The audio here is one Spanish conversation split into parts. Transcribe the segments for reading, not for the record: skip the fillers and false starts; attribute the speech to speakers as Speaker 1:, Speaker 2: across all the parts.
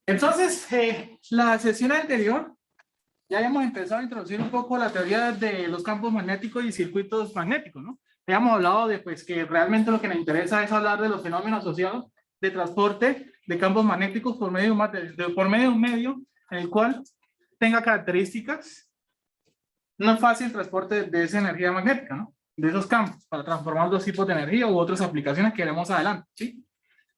Speaker 1: Entonces, la sesión anterior ya habíamos empezado a introducir un poco la teoría de los campos magnéticos y circuitos magnéticos, ¿no? Habíamos hablado de pues, que realmente lo que nos interesa es hablar de los fenómenos asociados de transporte de campos magnéticos por medio de un medio en el cual tenga características no fácil transporte de esa energía magnética, ¿no? De esos campos, para transformar dos tipos de energía u otras aplicaciones que veremos adelante, ¿sí?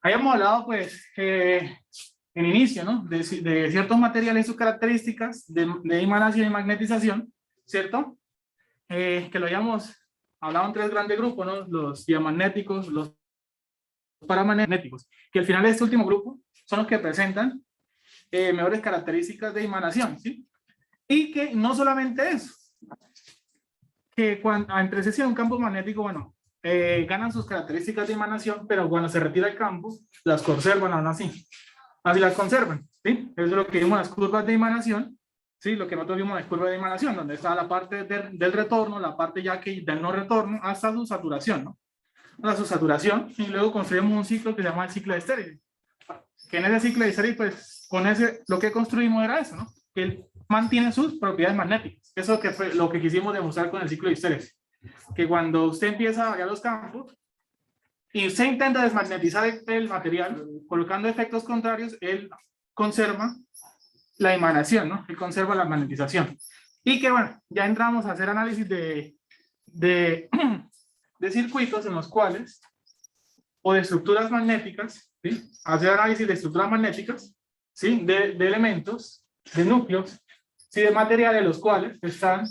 Speaker 1: Habíamos hablado, pues, en inicio, ¿no? De ciertos materiales y sus características de emanación y magnetización, ¿cierto? Que lo habíamos hablado en tres grandes grupos, ¿no? Los diamagnéticos, los paramagnéticos, que al final de este último grupo son los que presentan mejores características de emanación, ¿sí? Y que no solamente eso, que cuando entre sesión un campo magnético, bueno, ganan sus características de emanación, pero cuando se retira el campo, las conservan aún así. Así las conservan, ¿sí? Eso es lo que vimos en las curvas de emanación, ¿sí? Lo que nosotros vimos en las curvas de emanación, donde está la parte del retorno, la parte ya que del no retorno, hasta su saturación, ¿no? Hasta su saturación, y luego construimos un ciclo que se llama el ciclo de Stirling. Que en ese ciclo de Stirling, pues, con ese, lo que construimos era eso, ¿no? Que él mantiene sus propiedades magnéticas. Eso que fue lo que quisimos demostrar con el ciclo de Stirling. Que cuando usted empieza a variar los campos, y usted intenta desmagnetizar el material, colocando efectos contrarios, él conserva la emanación, ¿no? Él conserva la magnetización. Y que, bueno, ya entramos a hacer análisis de circuitos en los cuales, o de estructuras magnéticas, ¿sí? Hacer análisis de estructuras magnéticas, ¿sí? De elementos, de núcleos, ¿sí? De materiales los cuales están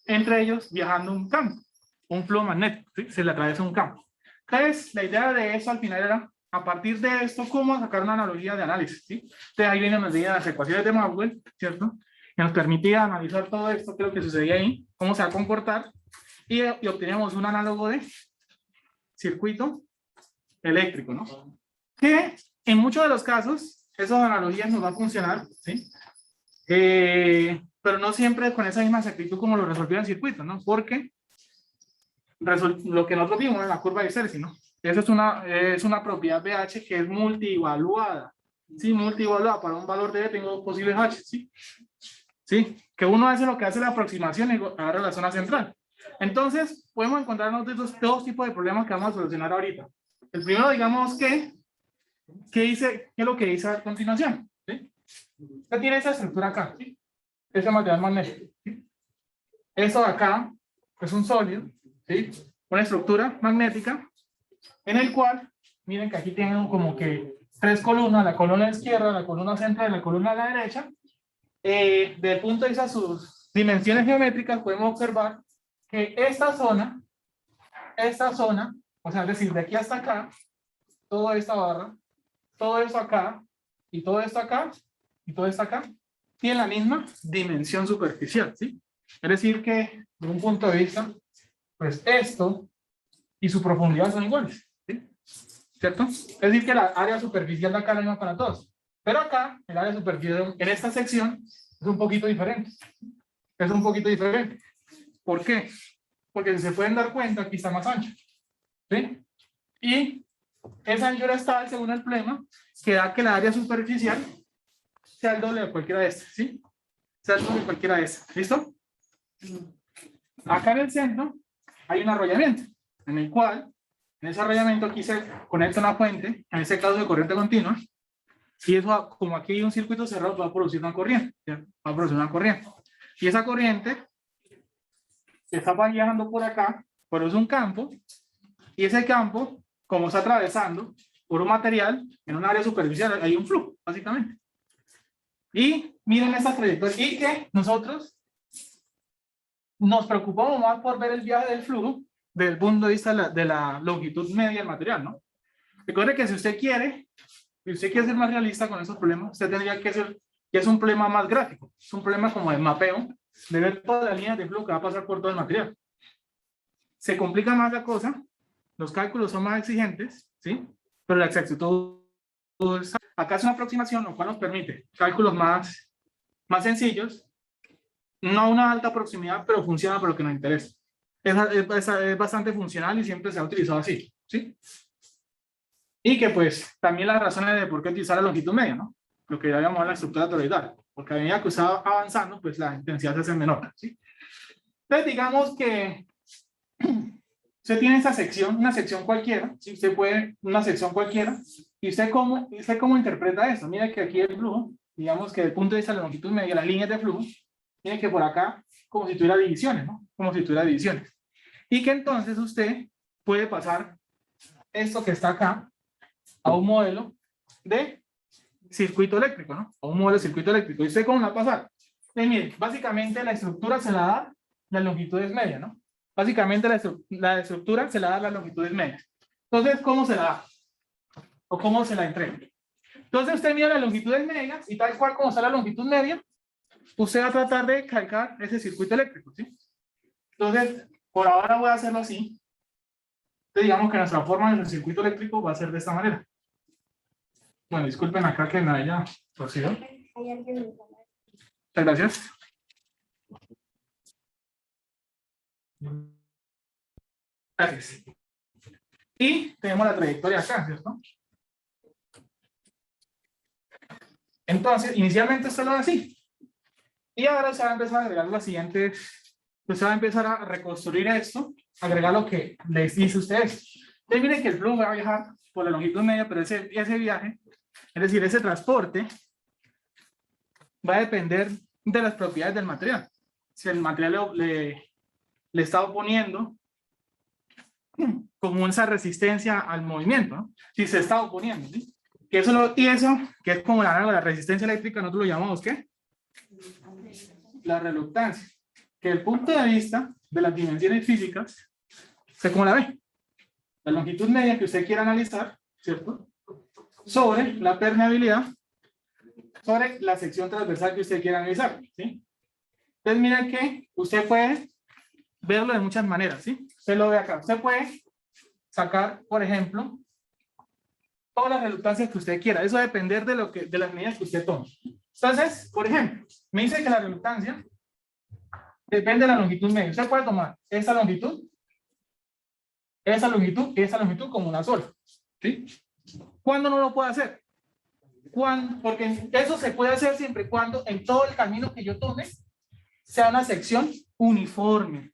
Speaker 1: entre ellos viajando un campo, un flujo magnético, ¿sí? Se le atraviesa un campo. Entonces, la idea de eso al final era, a partir de esto, cómo sacar una analogía de análisis, ¿sí? Entonces, ahí vienen las ecuaciones de Maxwell, ¿cierto? Que nos permitía analizar todo esto, qué es lo que sucedía ahí, cómo se va a comportar, y obteníamos un análogo de circuito eléctrico, ¿no? Que en muchos de los casos, esas analogías nos van a funcionar, ¿sí? Pero no siempre con esa misma exactitud como lo resolvieron en circuito, ¿no? Porque lo que nosotros vimos en la curva de Stirling, ¿no? Eso es una propiedad BH que es multievaluada. Sí, multievaluada. Para un valor de tengo posibles H, ¿sí? Sí, que uno hace lo que hace la aproximación y agarra la zona central. Entonces, podemos encontrarnos de estos dos tipos de problemas que vamos a solucionar ahorita. El primero, digamos que, ¿qué es lo que dice a continuación? ¿Sí? Usted tiene esa estructura acá, ¿sí? Ese material magnético, ¿sí? Eso de acá es un sólido, ¿sí? Una estructura magnética en el cual, miren que aquí tienen como que tres columnas, la columna izquierda, la columna central y la columna a la derecha. Desde el punto de vista de sus dimensiones geométricas, podemos observar que esta zona, o sea, es decir, de aquí hasta acá, toda esta barra, todo esto acá, y todo esto acá, y todo esto acá, tienen la misma dimensión superficial, ¿sí? Es decir que, de un punto de vista, pues esto y su profundidad son iguales, ¿sí? ¿Cierto? Es decir que la área superficial de acá es la misma para todos. Pero acá, el área superficial en esta sección es un poquito diferente. Es un poquito diferente. ¿Por qué? Porque si se pueden dar cuenta, aquí está más ancho, ¿sí? Y esa anchura es tal, según el problema, que da que la área superficial sea el doble de cualquiera de estas, ¿sí? Sea el doble de cualquiera de estas. ¿Listo? Acá en el centro hay un arrollamiento, en el cual, en ese arrollamiento aquí se conecta una fuente, en este caso de corriente continua, y eso, como aquí hay un circuito cerrado, va a producir una corriente, ¿sí? Va a producir una corriente. Y esa corriente está viajando por acá, produce un campo, y ese campo, como está atravesando por un material en un área superficial, hay un flujo, básicamente. Y miren esta trayectoria, y que nosotros nos preocupamos más por ver el viaje del flujo desde el punto de vista de la longitud media del material, ¿no? Recuerde que si usted quiere ser más realista con esos problemas, usted tendría que hacer, que es un problema más gráfico, es un problema como de mapeo, de ver toda la línea de flujo que va a pasar por todo el material. Se complica más la cosa, los cálculos son más exigentes, ¿sí? Pero la exactitud, acá es una aproximación, lo cual nos permite cálculos más sencillos, no una alta proximidad, pero funciona para lo que nos interesa. Es bastante funcional y siempre se ha utilizado así, ¿sí? Y que pues también las razones de por qué utilizar la longitud media, ¿no? lo que llamamos la estructura toroidal, porque a medida que usted va avanzando, pues la intensidad se hace menor, ¿sí? Entonces, digamos que usted tiene esa sección, una sección cualquiera, ¿sí? Usted puede, una sección cualquiera, y usted cómo interpreta esto. Mira que aquí el flujo, digamos que desde el punto de vista de la longitud media, las líneas de flujo, tiene que por acá, como si tuviera divisiones, ¿no? Como si tuviera divisiones. Y que entonces usted puede pasar esto que está acá a un modelo de circuito eléctrico, ¿no? A un modelo de circuito eléctrico. ¿Y usted cómo va a pasar? Pues mire, básicamente la estructura se la da las longitudes medias, ¿no? Básicamente la estructura se la da las longitudes medias. Entonces, ¿cómo se la da? ¿O cómo se la entrega? Entonces, usted mira las longitudes medias y tal cual como está la longitud media, usted va a tratar de calcar ese circuito eléctrico, ¿sí? Entonces, por ahora voy a hacerlo así. Entonces, digamos que nuestra forma del circuito eléctrico va a ser de esta manera. Bueno, disculpen acá que me haya torcido. Muchas gracias. Gracias. Y tenemos la trayectoria acá, ¿cierto? Entonces, inicialmente esto lo hace así. Y ahora se va a empezar a agregar las siguientes, pues se va a empezar a reconstruir esto, agregar lo que les dice a ustedes. Entonces miren que el flujo va a viajar por la longitud media, pero ese viaje, es decir, ese transporte, va a depender de las propiedades del material. Si el material le está oponiendo como esa resistencia al movimiento, ¿no? Si se está oponiendo, ¿sí? Que eso que es como la resistencia eléctrica, nosotros lo llamamos ¿qué? La reluctancia, que el punto de vista de las dimensiones físicas, ¿usted cómo la ve? La longitud media que usted quiera analizar, ¿cierto? Sobre la permeabilidad, sobre la sección transversal que usted quiera analizar, ¿sí? Entonces miren que usted puede verlo de muchas maneras, ¿sí? Usted lo ve acá, usted puede sacar, por ejemplo, todas las reluctancias que usted quiera, eso va a depender de las medidas que usted tome. Entonces, por ejemplo, me dice que la reluctancia depende de la longitud media. Usted puede tomar esta longitud y esa longitud como una sola, ¿sí? ¿Cuándo no lo puede hacer? Porque eso se puede hacer siempre y cuando en todo el camino que yo tome sea una sección uniforme,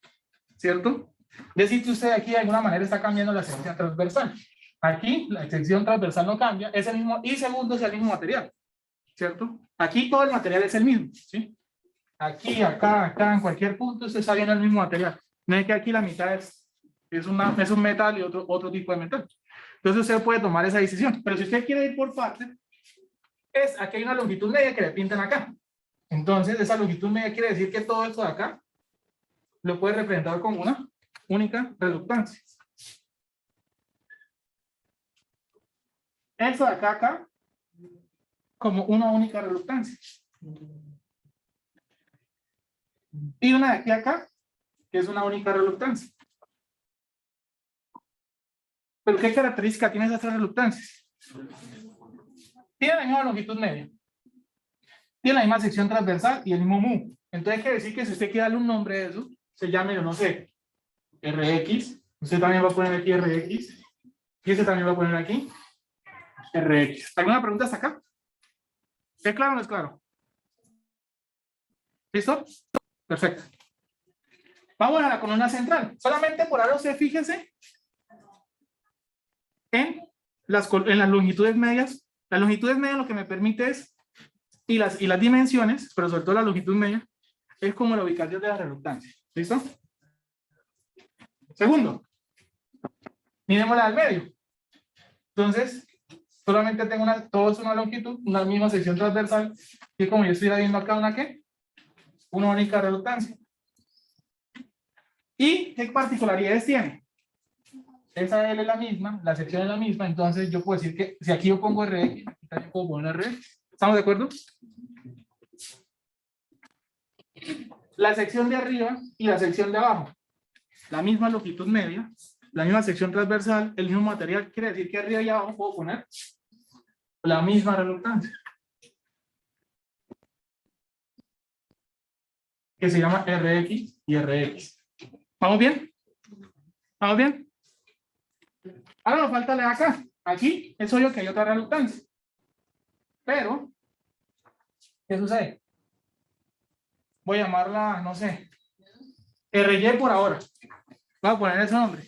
Speaker 1: ¿cierto? Es decir, que usted aquí de alguna manera está cambiando la sección transversal. Aquí la sección transversal no cambia, es el mismo, y segundo es el mismo material, ¿cierto? Aquí todo el material es el mismo, ¿sí? Aquí, acá, en cualquier punto usted está viendo el mismo material. No es que aquí la mitad es un metal y otro tipo de metal. Entonces usted puede tomar esa decisión. Pero si usted quiere ir por partes, aquí hay una longitud media que le pintan acá. Entonces esa longitud media quiere decir que todo esto de acá lo puede representar como una única reluctancia. Eso de acá, como una única reluctancia. Y una de aquí a acá, que es una única reluctancia. ¿Pero qué característica tienen esas tres reluctancias? Tienen la misma longitud media. Tienen la misma sección transversal y el mismo mu. Entonces quiere decir que si usted quiere darle un nombre a eso, se llame, yo no sé, Rx. Usted también va a poner aquí Rx. Y ese también va a poner aquí Rx. ¿Alguna pregunta hasta acá? ¿Es claro o no es claro? ¿Listo? Perfecto. Vamos a la columna central. Solamente por ahora usted fíjese en las longitudes medias. Las longitudes medias lo que me permite es, y las dimensiones, pero sobre todo la longitud media, es como la ubicación de la reluctancia. ¿Listo? Segundo, miremosla al medio. Entonces, solamente tengo todo es una longitud, una misma sección transversal, y como yo estoy viendo acá una ¿qué? Una única reluctancia. ¿Y qué particularidades tiene? Esa L es la misma, la sección es la misma, entonces yo puedo decir que si aquí yo pongo Rx, aquí también puedo poner Rx. ¿Estamos de acuerdo? La sección de arriba y la sección de abajo, la misma longitud media, la misma sección transversal, el mismo material, quiere decir que arriba y abajo puedo poner la misma reluctancia, que se llama Rx y Rx. ¿Vamos bien? ¿Vamos bien? Ahora nos falta la de acá. Aquí es obvio que hay otra reluctancia. Pero ¿Qué sucede? Voy a llamarla, no sé, RY por ahora. Voy a poner ese nombre.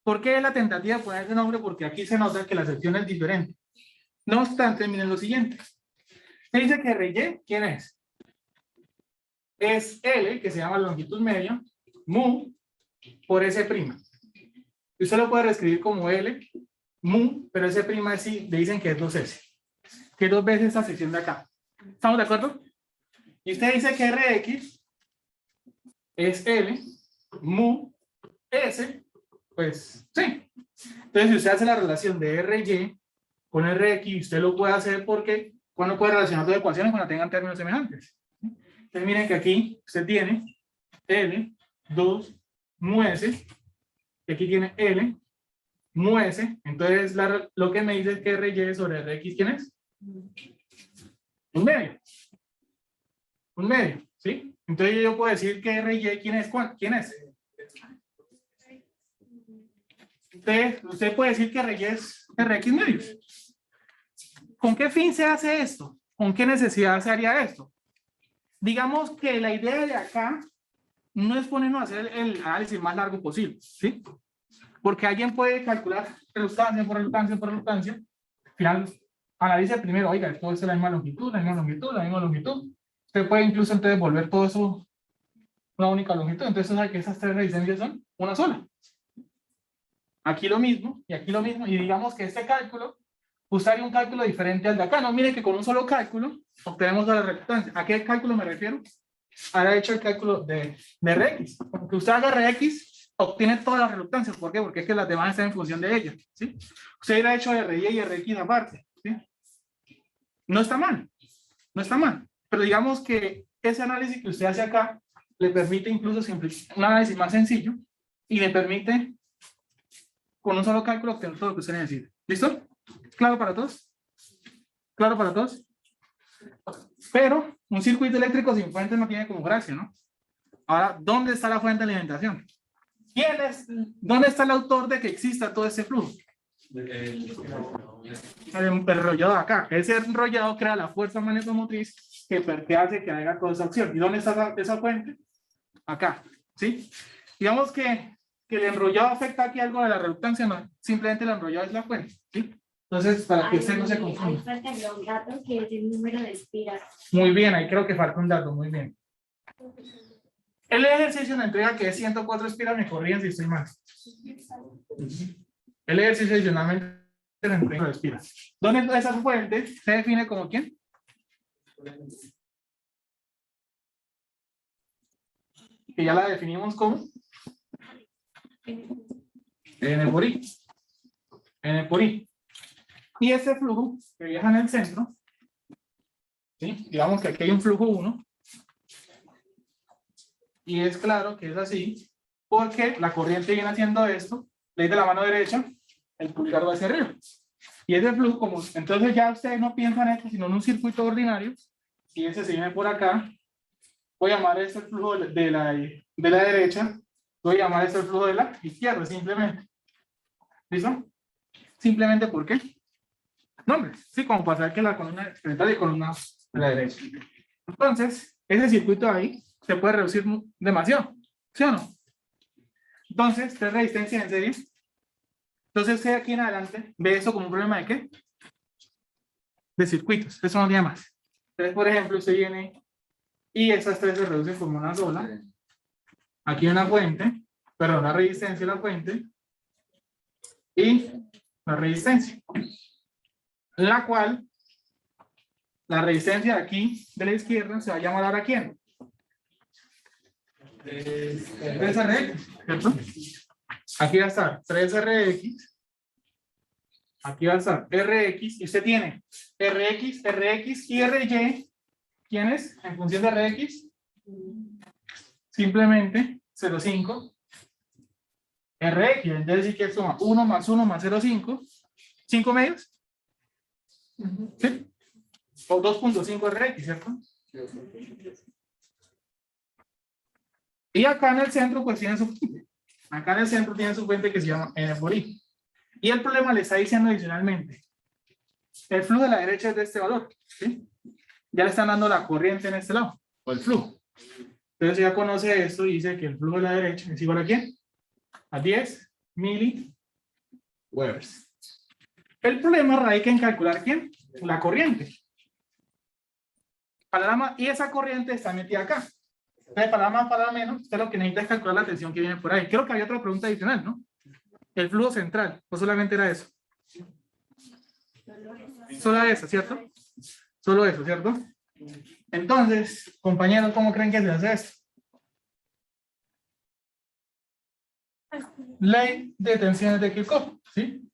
Speaker 1: ¿Por qué la tentativa de poner ese nombre? Porque aquí se nota que la sección es diferente. No obstante, miren lo siguiente. Se dice que RY, ¿quién es? Es L, que se llama longitud media, mu, por S'. Y usted lo puede reescribir como L, mu, pero S' sí, le dicen que es 2S. Que es 2 veces esta sección de acá. ¿Estamos de acuerdo? Y usted dice que Rx es L, mu, S, pues sí. Entonces, si usted hace la relación de RY con RX, usted lo puede hacer porque cuando puede relacionar dos ecuaciones cuando tengan términos semejantes. Entonces, miren que aquí usted tiene L, 2, mu S, y aquí tiene L, mu S. Entonces, lo que me dice es que RY sobre RX, ¿quién es? Un medio. Un medio, ¿sí? Entonces, yo puedo decir que RY, ¿quién es? ¿Quién es? Usted puede decir que RY es RX medios. ¿Con qué fin se hace esto? ¿Con qué necesidad se haría esto? Digamos que la idea de acá no es ponernos a hacer el análisis más largo posible, ¿sí? Porque alguien puede calcular resultancia por resultancia por resultancia. Al final, analice primero, oiga, esto es la misma longitud, la misma longitud, la misma longitud. Usted puede incluso entonces volver todo eso una única longitud. Entonces, sabe que esas tres resistencias son una sola. Aquí lo mismo, y aquí lo mismo. Y digamos que este cálculo, usted haría un cálculo diferente al de acá. No, mire que con un solo cálculo obtenemos la resultancia. ¿A qué cálculo me refiero? Ahora he hecho el cálculo de Rx. Porque usted haga Rx, obtiene todas las resultancias. ¿Por qué? Porque es que las demás están en función de ellas, ¿sí? Usted hubiera hecho RY y Rx aparte, ¿sí? No está mal, no está mal. Pero digamos que ese análisis que usted hace acá le permite incluso simplificar un análisis más sencillo y le permite con un solo cálculo obtener todo lo que usted necesita. ¿Listo? ¿Claro para todos? ¿Claro para todos? Pero un circuito eléctrico sin fuente no tiene como gracia, ¿no? Ahora, ¿dónde está la fuente de alimentación? ¿Quién es? ¿Dónde está el autor de que exista todo ese flujo? El enrollado de acá. Ese enrollado crea la fuerza magnetomotriz que hace que haga toda esa acción. ¿Y dónde está esa fuente? Acá. ¿Sí? Digamos que el enrollado afecta aquí algo de la reductancia, no. Simplemente el enrollado es la fuente. ¿Sí? Entonces, para que usted no se confunda.
Speaker 2: Ahí falta un dato que es el número de espiras.
Speaker 1: Muy bien, ahí creo que falta un dato, muy bien. El ejercicio me entrega que es 104 espiras, me corrían si estoy mal. El ejercicio adicionalmente me entrega espiras. ¿Dónde está esa fuente? ¿Se define como quién? Que ya la definimos como N por I. N por I. Y ese flujo que viaja en el centro, ¿sí? Digamos que aquí hay un flujo 1. Y es claro que es así, porque la corriente viene haciendo esto, ley de la mano derecha, el pulgar va hacia arriba. Y ese flujo, como entonces ya ustedes no piensan en esto, sino en un circuito ordinario, si ese se viene por acá, voy a llamar este el flujo de la derecha, voy a llamar este el flujo de la izquierda, simplemente. ¿Listo? Simplemente, ¿por qué? No, hombre, sí, como pasar que la columna central y columna de la derecha. Entonces, ese circuito ahí se puede reducir demasiado, ¿sí o no? Entonces, tres resistencias en serie. Entonces, usted aquí en adelante ve eso como un problema de ¿qué? De circuitos, eso no tiene más. Entonces, por ejemplo, usted viene y esas tres se reducen como una sola. Aquí una fuente, perdón, la resistencia de la fuente y la resistencia. La cual, la resistencia de aquí de la izquierda se va a llamar ahora ¿quién? 3Rx, ¿cierto? Aquí va a estar 3Rx. Aquí va a estar Rx. Y usted tiene Rx, Rx y Ry. ¿Quién es? En función de Rx. Simplemente 0,5. Rx. Es decir, que suma 1 más 1 más 0,5. 5 medios. ¿Sí? O 2.5 Rx, ¿cierto? Y acá en el centro, pues tiene su fuente. Acá en el centro tiene su fuente que se llama N por I. Y el problema le está diciendo adicionalmente. El flujo de la derecha es de este valor. ¿Sí? ya le están dando la corriente en este lado, o el flujo. Entonces ya conoce esto y dice que el flujo de la derecha es igual a ¿quién? A 10 miliwebers. El problema radica en calcular ¿quién? La corriente. Y esa corriente está metida acá. Entonces, para más, para menos, usted lo que necesita es calcular la tensión que viene por ahí. Creo que había otra pregunta adicional, ¿no? El flujo central, o solamente era eso. Solo eso, ¿cierto? Solo eso, ¿cierto? Entonces, compañeros, ¿cómo creen que se hace esto? Ley de tensiones de Kirchhoff, ¿sí?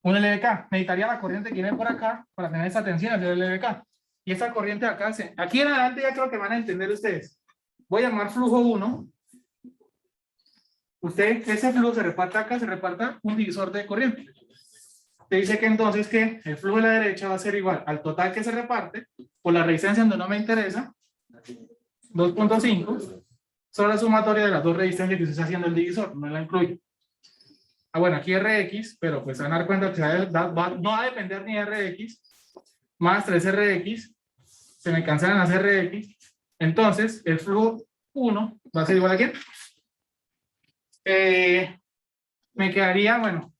Speaker 1: Un LDK. Necesitaría la corriente que viene por acá para tener esa tensión del LDK. Y esa corriente de acá, aquí en adelante ya creo que van a entender ustedes. Voy a llamar flujo 1. Ese flujo se reparte acá, se reparta un divisor de corriente. Te dice que entonces que el flujo de la derecha va a ser igual al total que se reparte por la resistencia donde no me interesa, 2.5, sobre la sumatoria de las dos resistencias que se está haciendo el divisor, no la incluyo. Bueno, aquí Rx, pero pues se van a dar cuenta que no va a depender ni de Rx, más 3Rx, se me cancelan las Rx, entonces el flujo 1 va a ser igual a ¿quién? Me quedaría, bueno,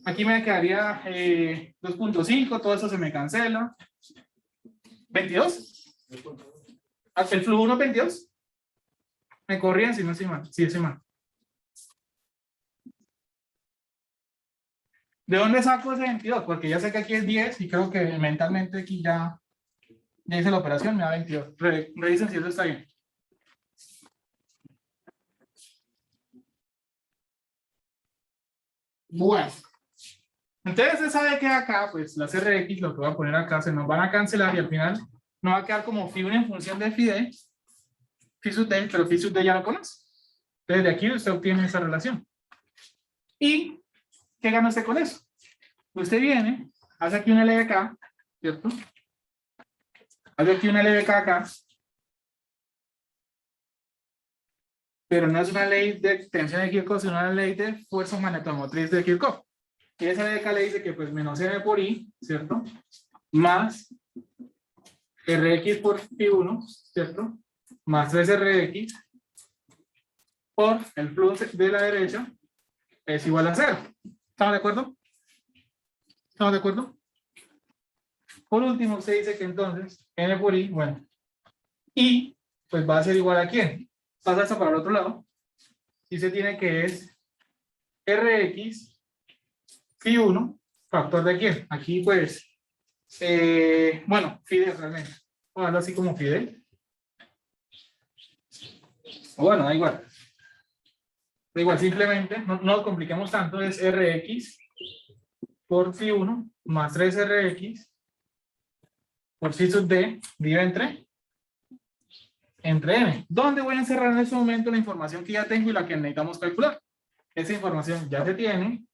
Speaker 1: aquí me quedaría 2.5, todo eso se me cancela. 22. El flujo 1, 22. Me corrían si no estoy mal. Sí, estoy mal. ¿De dónde saco ese 22? Porque ya sé que aquí es 10 y creo que mentalmente aquí ya hice la operación, me da 22. Revisen si eso está bien. Bueno. Entonces se sabe que acá, pues las Rx, lo que voy a poner acá, se nos van a cancelar y al final nos va a quedar como phi1 en función de phi d, phi sub d, pero phi sub d ya lo conoce. Entonces de aquí usted obtiene esa relación. ¿Y qué gana usted con eso? Usted viene, hace aquí un LDK, ¿cierto? Hace aquí un LDK acá. Pero no es una ley de tensión de Kirchhoff, sino una ley de fuerza magnetomotriz de Kirchhoff. Y esa LDK le dice que pues menos M por I, ¿cierto? Más Rx por phi1, ¿cierto? Más 3Rx por el flujo de la derecha es igual a 0. ¿Estamos de acuerdo? ¿Estamos de acuerdo? Por último, usted dice que entonces M por I, bueno, I pues va a ser igual a ¿quién? Pasa esto para el otro lado. Y se tiene que es Rx phi1, factor de quién? Aquí pues, bueno, phi d realmente. Vamos a hablar así como phi d. O bueno, da igual. Da igual, simplemente, no lo compliquemos tanto, es Rx por phi1 más 3Rx por phi sub d dividido entre m. ¿Dónde voy a encerrar en este momento la información que ya tengo y la que necesitamos calcular? Esa información ya se tiene,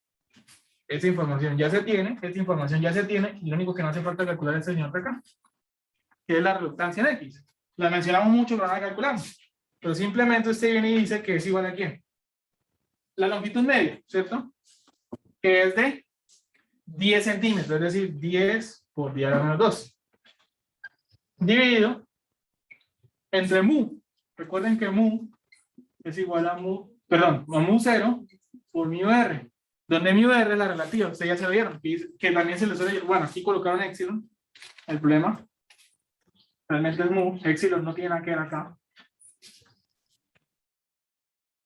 Speaker 1: esa información ya se tiene, esa información ya se tiene, y lo único que no hace falta calcular es el señor de acá, que es la reductancia en X. La mencionamos mucho, pero no la calculamos. Pero simplemente usted viene y dice que es igual a ¿quién? La longitud media, ¿cierto? Que es de 10 centímetros, es decir, 10 por 10 a la menos 2. Dividido entre mu. Recuerden que mu es igual a mu, perdón, a mu 0 por mu r. Donde mu r es la relativa, ustedes ya se lo vieron, que también se les suele, bueno, aquí colocaron epsilon. El problema realmente es mu, epsilon no tiene nada que ver acá.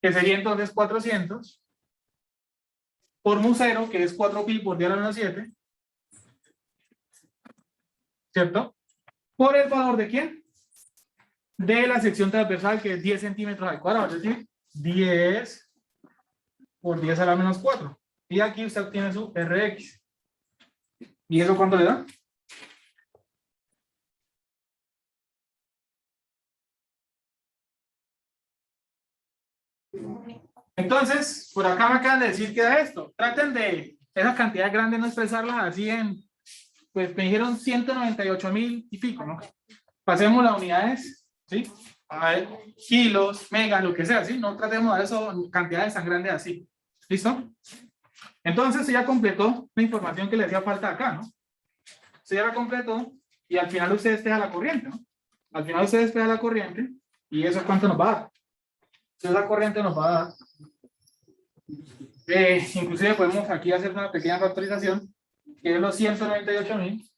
Speaker 1: Que sería entonces 400 por mu 0, que es 4pi por 10 a la menos 7. ¿Cierto? Por el valor de ¿quién? De la sección transversal, que es 10 centímetros al cuadrado, es decir, 10 por 10 a la menos 4. Y aquí usted obtiene su Rx. ¿Y eso cuánto le da? Entonces, por acá me acaban de decir que da esto. Traten de esas cantidades grandes no expresarlas así en, pues me dijeron 198.000 y pico, ¿no? Pasemos las unidades, ¿sí? A ver, kilos, megas, lo que sea, ¿sí? No tratemos de eso cantidades tan grandes así. ¿Listo? Entonces, ya completó la información que le hacía falta acá, ¿no? Se ya la completó. y al final usted despeja la corriente, ¿no? Al final usted despeja la corriente, y eso ¿cuánto nos va a dar? Entonces la corriente nos va a dar, inclusive podemos aquí hacer una pequeña factorización, que es los 198.000,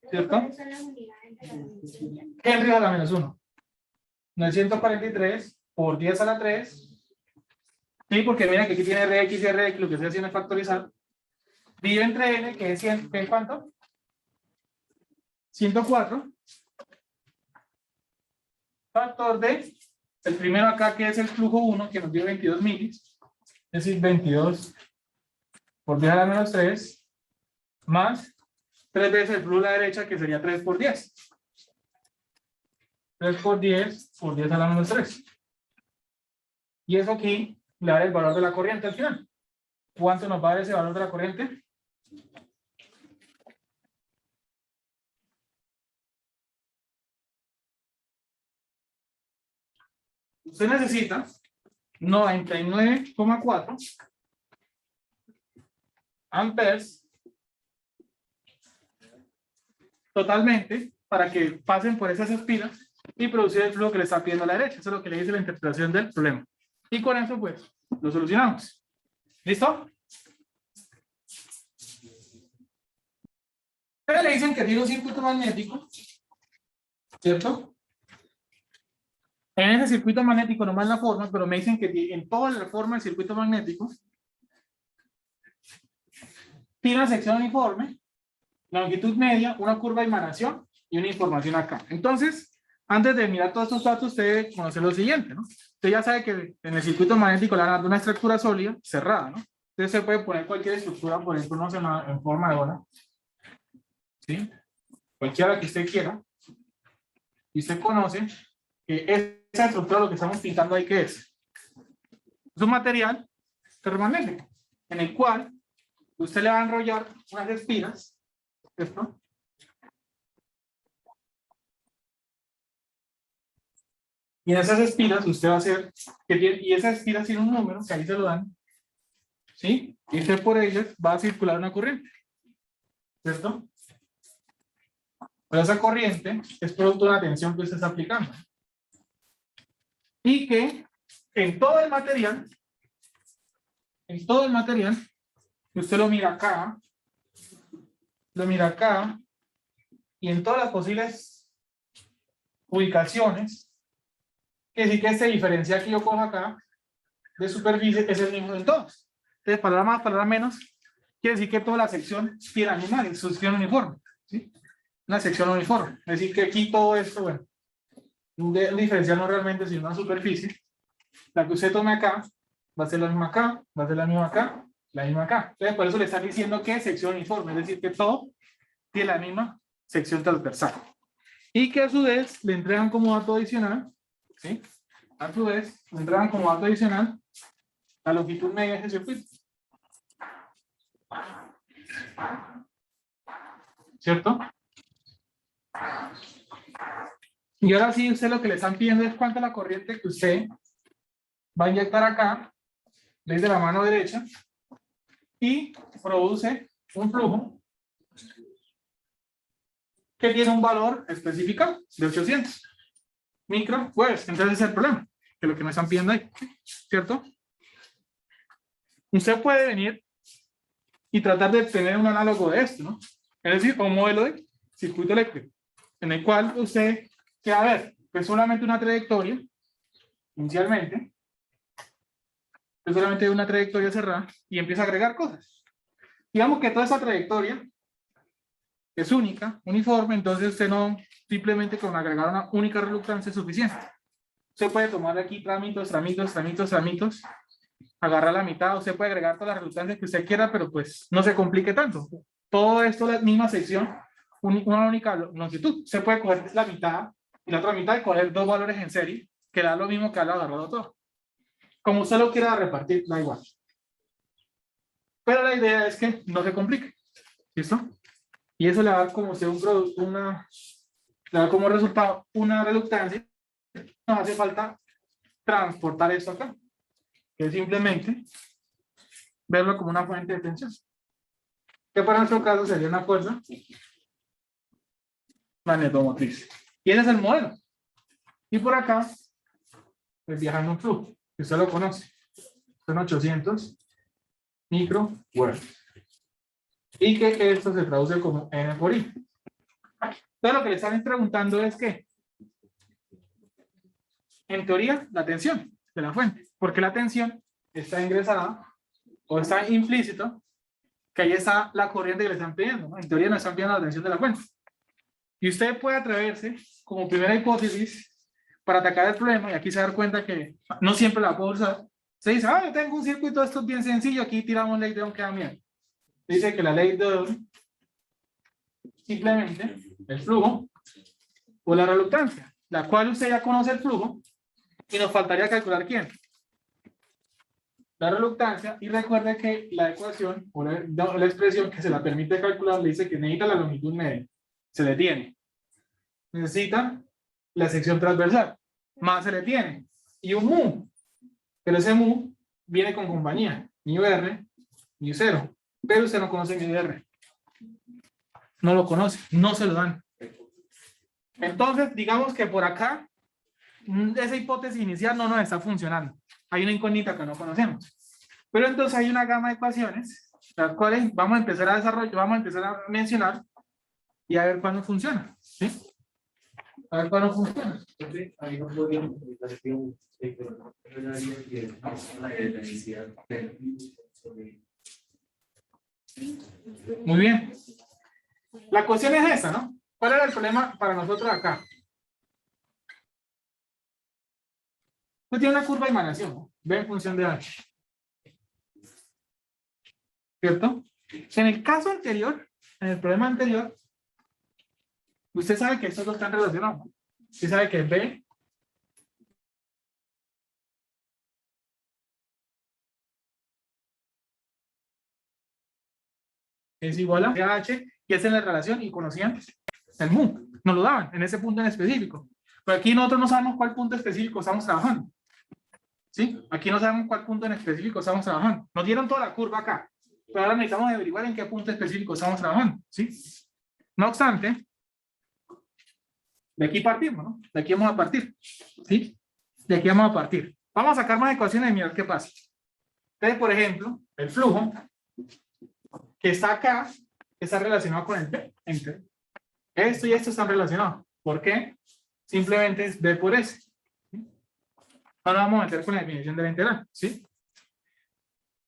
Speaker 1: ¿cierto? Henry a la menos 1. 943 por 10 a la 3. Sí, porque mira que aquí tiene Rx y Rx, lo que estoy haciendo es factorizar. Divido entre N, que es 100, ¿qué es cuánto? 104. Factor de, el primero acá que es el flujo 1, que nos dio 22 milis. Es decir, 22 por 10 a la menos 3, más 3 veces el flujo a la derecha, que sería 3 por 10. 3 por 10 por 10 a la menos 3. Y eso aquí le da el valor de la corriente al final. ¿Cuánto nos va a dar ese valor de la corriente? Usted necesita 99,4 amperes totalmente para que pasen por esas espiras y producir el flujo que le está pidiendo a la derecha. Eso es lo que le dice la interpretación del problema. Y con eso, pues, lo solucionamos. ¿Listo? Ustedes le dicen que tiene un circuito magnético, ¿cierto? En ese circuito magnético, nomás la forma, pero me dicen que en toda la forma del circuito magnético tiene una sección uniforme, la longitud media, una curva de emanación y una información acá. Entonces, antes de mirar todos estos datos, usted debe conocer lo siguiente, ¿no? Usted ya sabe que en el circuito magnético le van a dar una estructura sólida, cerrada, ¿no? Entonces se puede poner cualquier estructura, por ejemplo, no sé, en forma de ola, ¿sí? Cualquiera que usted quiera. Y usted conoce que esa estructura, lo que estamos pintando ahí, ¿qué es? Es un material ferromagnético, en el cual usted le va a enrollar unas espiras, ¿cierto? Y en esas espiras usted va a hacer, y esas espiras tienen un número, que ahí se lo dan, ¿sí? Y usted por ellas va a circular una corriente, ¿cierto? Pero esa corriente es producto de una tensión que usted está aplicando. Y que en todo el material, usted lo mira acá, y en todas las posibles ubicaciones, que decir que este diferencial que yo cojo acá de superficie es el mismo en todos. Entonces, palabra más, palabra menos, quiere decir que toda la sección tiene la misma sección uniforme, ¿sí? Una sección uniforme. Es decir, que aquí todo esto, bueno, un diferencial no realmente, sino una superficie. La que usted tome acá, va a ser la misma acá, va a ser la misma acá, la misma acá. Entonces, por eso le están diciendo que es sección uniforme, es decir, que todo tiene la misma sección transversal. Y que a su vez le entregan como dato adicional, ¿sí? A su vez, le entregan como dato adicional la longitud media de ese circuito. ¿Cierto? Y ahora sí, usted lo que le están pidiendo es cuánta la corriente que usted va a inyectar acá, desde la mano derecha, y produce un flujo que tiene un valor específico de 800 micro, pues, entonces ese es el problema, que es lo que me están pidiendo ahí, ¿cierto? Usted puede venir y tratar de tener un análogo de esto, ¿no? Es decir, un modelo de circuito eléctrico, en el cual usted, que a ver, pues solamente una trayectoria, inicialmente, es solamente una trayectoria cerrada, y empieza a agregar cosas. Digamos que toda esa trayectoria es única, uniforme, entonces usted no, simplemente con agregar una única reluctancia es suficiente. Usted puede tomar aquí tramitos, agarrar la mitad, usted puede agregar todas las reluctancias que usted quiera, pero pues no se complique tanto. Todo esto es la misma sección, una única longitud. Usted puede coger la mitad y la otra mitad y coger dos valores en serie, que da lo mismo que al agarrado todo. Como usted lo quiera repartir, da igual. Pero la idea es que no se complique. ¿Listo? Y eso le va a dar como usted un producto, le da como resultado una reluctancia. Nos hace falta transportar esto acá, que es simplemente verlo como una fuente de tensión, que para nuestro caso sería una fuerza magnetomotriz. Y ese es el modelo. Y por acá, pues viajando un flujo, que usted lo conoce. Son 800 microwarts. Y que esto se traduce como N por I. Entonces lo que le están preguntando es que, en teoría, la tensión de la fuente. Porque la tensión está ingresada o está implícito que ahí está la corriente que le están pidiendo, ¿no? En teoría no están pidiendo la tensión de la fuente. Y usted puede atreverse, como primera hipótesis, para atacar el problema, y aquí se da cuenta que no siempre la puedo usar. Se dice, yo tengo un circuito de estos bien sencillo, aquí tiramos ley de Ohm que da miedo. Dice que la ley de Ohm, simplemente, el flujo o la reluctancia, la cual usted ya conoce el flujo, y nos faltaría calcular quién. La reluctancia, y recuerde que la ecuación, o la expresión que se la permite calcular, le dice que necesita la longitud media. Se le tiene. Necesita la sección transversal. Más se le tiene. Y un mu. Pero ese mu viene con compañía. Mu R, mu 0. Pero usted no conoce mu R. No lo conoce. No se lo dan. Entonces, digamos que por acá, esa hipótesis inicial no nos está funcionando. Hay una incógnita que no conocemos. Pero entonces hay una gama de ecuaciones, las cuales vamos a empezar a desarrollar, vamos a empezar a mencionar y a ver cuándo funciona. ¿Sí? A ver cuándo funciona.
Speaker 3: Ahí no podríamos utilizar
Speaker 1: Muy bien. La cuestión es esa, ¿no? ¿Cuál era el problema para nosotros acá? Pues tiene una curva de emanación, ¿no? B en función de H. ¿Cierto? En el caso anterior, en el problema anterior, usted sabe que estos dos están relacionados, ¿no? Usted sabe que B es igual a H, y esa es la relación, y conocían el mu. Nos lo daban en ese punto en específico. Pero aquí nosotros no sabemos cuál punto específico estamos trabajando. ¿Sí? Aquí no sabemos cuál punto en específico estamos trabajando. Nos dieron toda la curva acá. Pero ahora necesitamos averiguar en qué punto específico estamos trabajando. ¿Sí? No obstante, de aquí partimos, ¿no? De aquí vamos a partir. ¿Sí? De aquí vamos a partir. Vamos a sacar más ecuaciones y mirar qué pasa. Entonces, por ejemplo, el flujo que está acá está relacionado con el P. Entre esto y esto están relacionados. ¿Por qué? Simplemente es B por S. ¿Sí? Ahora vamos a meter con la definición de la integral. ¿Sí?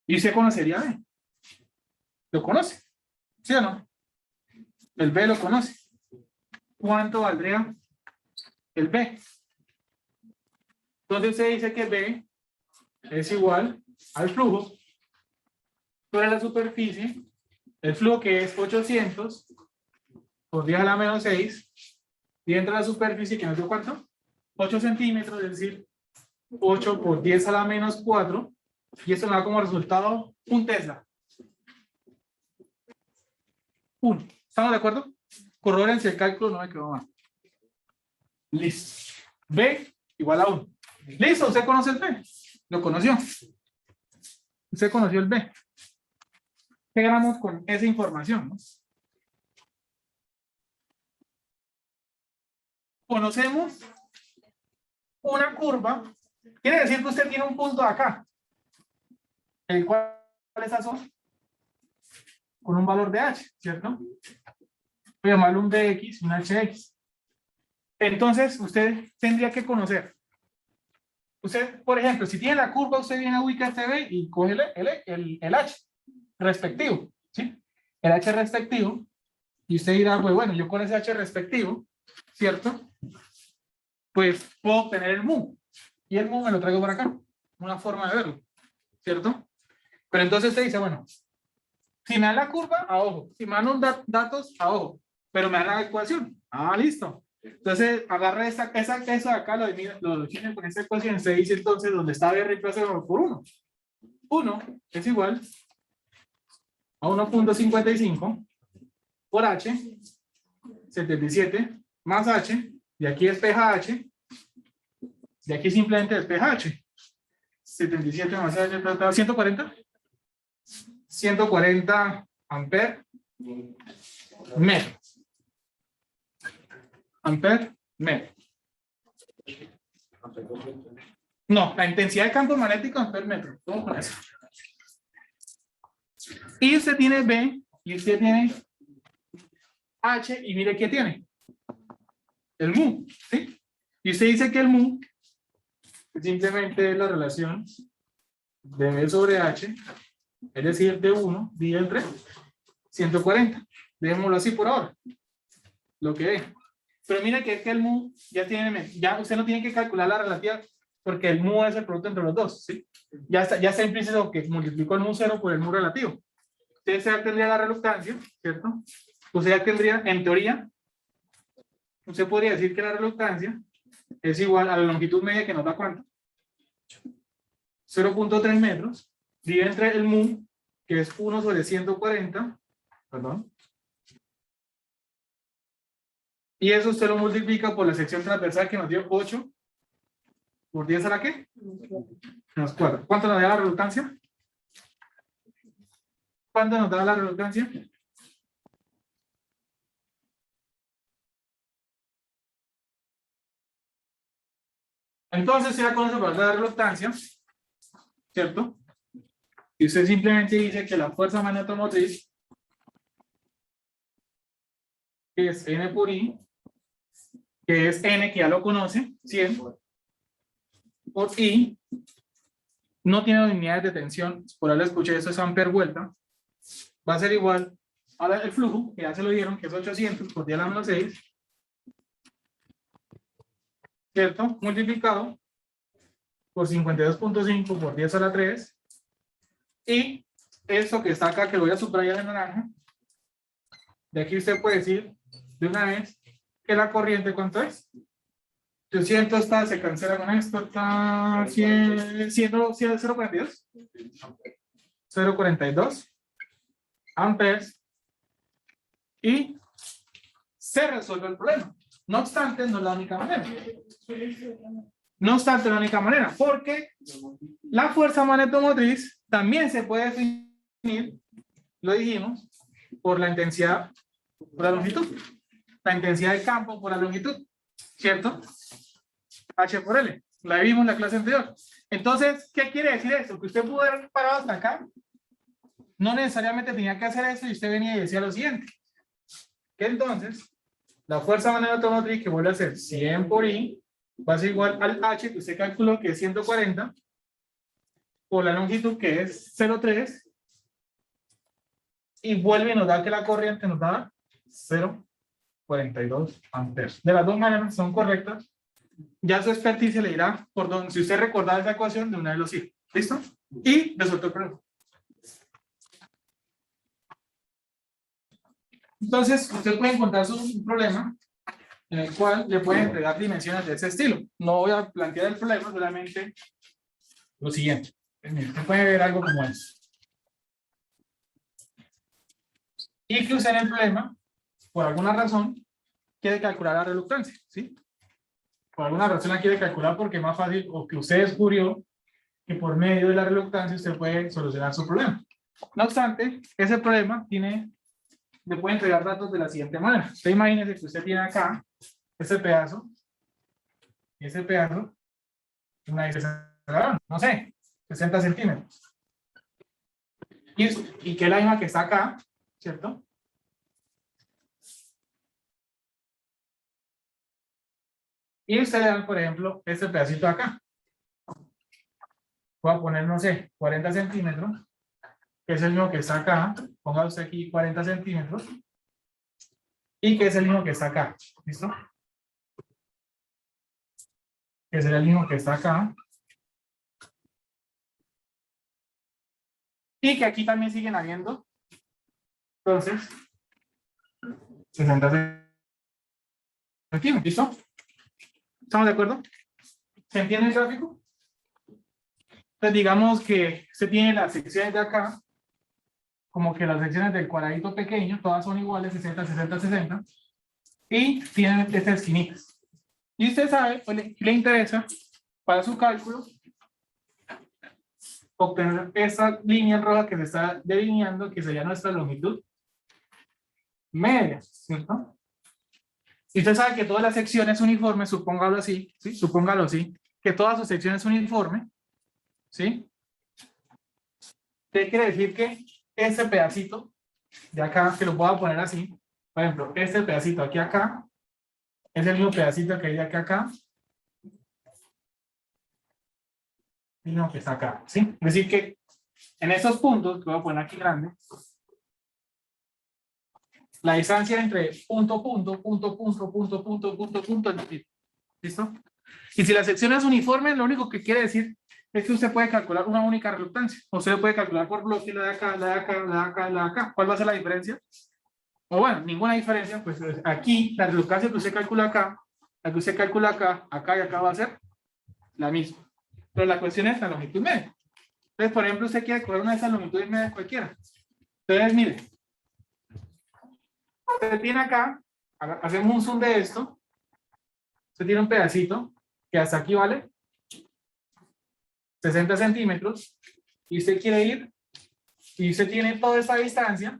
Speaker 1: Y usted conocería B. ¿Lo conoce? ¿Sí o no? El B lo conoce. ¿Cuánto valdría el B? Entonces se dice que B es igual al flujo sobre la superficie, el flujo que es 800 por 10 a la menos 6, y dentro de la superficie que nos dio ¿cuánto? 8 centímetros, es decir, 8 por 10 a la menos 4, y esto nos da como resultado un Tesla. 1. ¿Estamos de acuerdo? Corroboren si el cálculo no me quedó mal. Listo. B igual a 1. Listo, ¿usted conoce el B? ¿Lo conoció? ¿Usted conoció el B? ¿Qué ganamos con esa información? ¿No? Conocemos una curva. Quiere decir que usted tiene un punto acá, el cual es azul, con un valor de H, ¿cierto? Voy a llamarlo un BX, un HX. Entonces, usted tendría que conocer. Usted, por ejemplo, si tiene la curva, usted viene a ubicar este B y coge el H respectivo, ¿sí? El H respectivo, y usted dirá, pues bueno, yo con ese H respectivo, ¿cierto? Pues puedo obtener el mu. Y el mu me lo traigo para acá. Una forma de verlo, ¿cierto? Pero entonces usted dice, bueno, si me dan la curva, a ojo. Si me dan los datos, a ojo. Pero me dan la ecuación. Ah, listo. Entonces, agarra eso de acá, lo define con esta ecuación. Se dice entonces, donde está B, reemplazado por 1. 1 es igual a 1.55 por H, 77 más H, y aquí despeja H, y aquí simplemente despeja H. 77 más H, 140. 140 amperes metros. amperes metro. No, la intensidad de campo magnético amperes metro. ¿Cómo con eso? Y usted tiene B y usted tiene H y mire qué tiene. El mu, ¿sí? Y usted dice que el mu simplemente es la relación de B sobre H, es decir, de 1 dividido entre 140. Dejémoslo así por ahora. Lo que es. Pero mira que es que el mu ya tiene, ya usted no tiene que calcular la relativa porque el mu es el producto entre los dos, ¿sí? Ya está implícito que multiplicó el mu cero por el mu relativo. Usted ya tendría la reluctancia, ¿cierto? Usted ya tendría, en teoría, usted podría decir que la reluctancia es igual a la longitud media que nos da ¿cuánto? 0.3 metros, dividido entre el mu, que es 1 sobre 140, perdón. Y eso usted lo multiplica por la sección transversal que nos dio 8 por 10 a la ¿qué? Menos 4. ¿Cuánto nos da la reluctancia? ¿Cuánto nos da la reluctancia? Entonces, si ya conoce para la reluctancia, ¿cierto? Y usted simplemente dice que la fuerza magnetomotriz es N por I, que es N, que ya lo conoce, 100, por I, no tiene unidades de tensión, por ahí le escuché, eso es amper vuelta, va a ser igual a el flujo, que ya se lo dieron, que es 800 por 10 a la menos 6, ¿cierto? Multiplicado por 52.5 por 10 a la 3, y esto que está acá, que lo voy a subrayar en naranja, de aquí usted puede decir de una vez que la corriente, ¿cuánto es? 800 está, se cancela con esto, está 100, 0.42. 0.42 amperes y se resuelve el problema. No obstante, no es la única manera. No obstante, la única manera, porque la fuerza magnetomotriz también se puede definir, lo dijimos, por la intensidad, por la longitud. La intensidad del campo por la longitud, ¿cierto? H por L. La vimos en la clase anterior. Entonces, ¿qué quiere decir esto? Que usted pudo haber parado hasta acá. No necesariamente tenía que hacer eso y usted venía y decía lo siguiente. Que entonces, la fuerza magnetomotriz que vuelve a ser 100 por I va a ser igual al H que usted calculó que es 140 por la longitud que es 0.3 y vuelve y nos da que la corriente nos da 0.42 amperes. De las dos maneras son correctas. Ya su experticia le dirá por donde, si usted recordaba esa ecuación, de una vez lo sigue. ¿Listo? Y resuelto el problema. Entonces, usted puede encontrar un problema en el cual le pueden entregar dimensiones de ese estilo. No voy a plantear el problema, solamente lo siguiente. Usted puede ver algo como eso. Y que usted en el problema, por alguna razón, quiere calcular la reluctancia, ¿sí? Por alguna razón la quiere calcular porque es más fácil, o que usted descubrió que por medio de la reluctancia usted puede solucionar su problema. No obstante, ese problema le puede entregar datos de la siguiente manera. Usted imagínese que usted tiene acá ese pedazo, y ese pedazo, una distancia, no sé, 60 centímetros. Y que es la misma que está acá, ¿cierto? Y usted le dan, por ejemplo, este pedacito de acá. Voy a poner, no sé, 40 centímetros, que es el mismo que está acá. Ponga usted aquí 40 centímetros. Y que es el mismo que está acá. ¿Listo? Que será el mismo que está acá. Y que aquí también siguen habiendo. Entonces, 60 centímetros. ¿Listo? ¿Estamos de acuerdo? ¿Se entiende el gráfico? Entonces digamos que usted tiene las secciones de acá, como que las secciones del cuadradito pequeño, todas son iguales, 60, 60, 60, y tienen estas esquinitas. Y usted sabe, pues le interesa, para su cálculo, obtener esa línea roja que se está delineando, que sería nuestra longitud media, ¿cierto? Y usted sabe que todas las secciones uniformes, supóngalo así, ¿sí? Supóngalo así, que todas sus secciones son uniformes, ¿sí? ¿Qué quiere decir? Que ese pedacito de acá, que lo voy a poner así, por ejemplo, este pedacito aquí acá, es el mismo pedacito que hay de acá a acá, y no, que está acá, ¿sí? Es decir que en estos puntos, que voy a poner aquí grande, la distancia entre punto, punto, punto, punto, punto, punto, punto, punto, es la misma. ¿Listo? Y si la sección es uniforme, lo único que quiere decir es que usted puede calcular una única resultancia. Usted lo puede calcular por bloque, la de acá, la de acá, la de acá, la de acá. ¿Cuál va a ser la diferencia? O bueno, ninguna diferencia, pues aquí la resultancia que usted calcula acá, la que usted calcula acá, acá y acá va a ser la misma. Pero la cuestión es la longitud media. Entonces, por ejemplo, usted quiere coger una de esas longitudes medias cualquiera. Entonces, mire, usted tiene acá, hacemos un zoom de esto, usted tiene un pedacito que hasta aquí vale 60 centímetros, y usted quiere ir, y usted tiene toda esta distancia,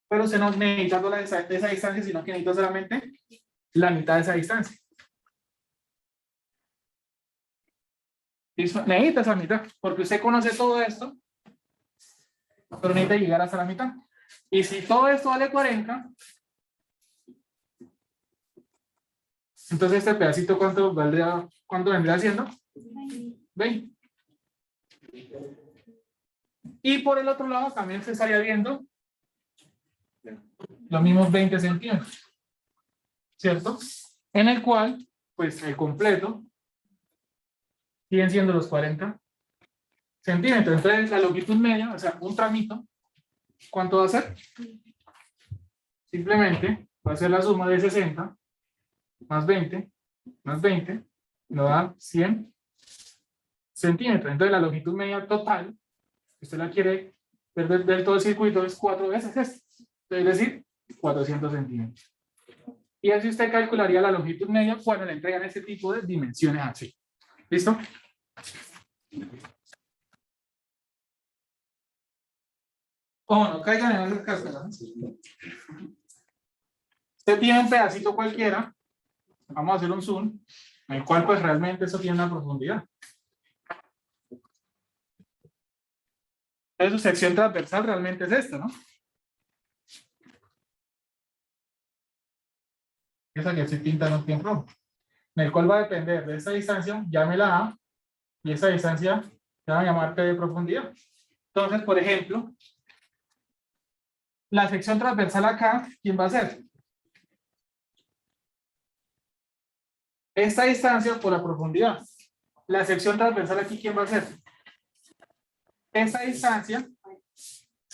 Speaker 1: pero usted no necesita toda esa distancia, sino que necesita solamente la mitad de esa distancia. Necesita esa mitad, porque usted conoce todo esto, pero necesita llegar hasta la mitad. Y si todo esto vale 40, entonces este pedacito, ¿cuánto vendría siendo? 20. Y por el otro lado también se estaría viendo los mismos 20 centímetros, ¿cierto? En el cual, pues el completo siguen siendo los 40 centímetros. Entonces la longitud media, o sea, un tramito, ¿cuánto va a ser? Simplemente va a ser la suma de 60 más 20 más 20, nos da 100 centímetros. Entonces la longitud media total, si usted la quiere ver del todo el circuito, es 4 veces esto. Es decir, 400 centímetros. Y así usted calcularía la longitud media cuando le entregan este tipo de dimensiones así. ¿Listo? Oh, no caigan en esas casas. Usted tiene un pedacito cualquiera, vamos a hacer un zoom, en el cual pues realmente eso tiene una profundidad. Entonces su sección transversal realmente es esta, ¿no? Esa que estoy pintando aquí en rojo. En el cual va a depender de esta distancia, llámela A, y esa distancia se va a llamar P de profundidad. Entonces, por ejemplo, la sección transversal acá, ¿quién va a ser? Esta distancia por la profundidad. La sección transversal aquí, ¿quién va a ser? Esta distancia,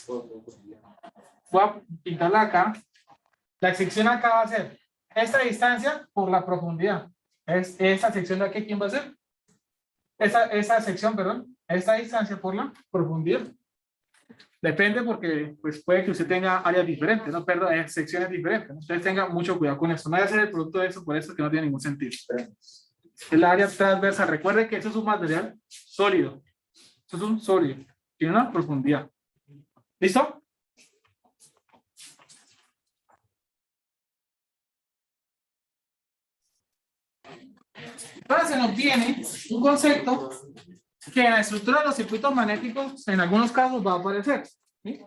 Speaker 1: voy a pintarla acá. La sección acá va a ser esta distancia por la profundidad. Esta sección de aquí, ¿quién va a ser? Esa sección, perdón, esta distancia por la profundidad. Depende porque pues puede que usted tenga áreas diferentes, no, perdón, secciones diferentes. Entonces tenga mucho cuidado con eso. No vaya a hacer el producto de eso, por eso que no tiene ningún sentido. Es la área transversal. Recuerde que eso es un material sólido. Eso es un sólido. Tiene una profundidad. ¿Listo? Ahora se nos viene un concepto que en la estructura de los circuitos magnéticos en algunos casos va a aparecer. ¿Sí?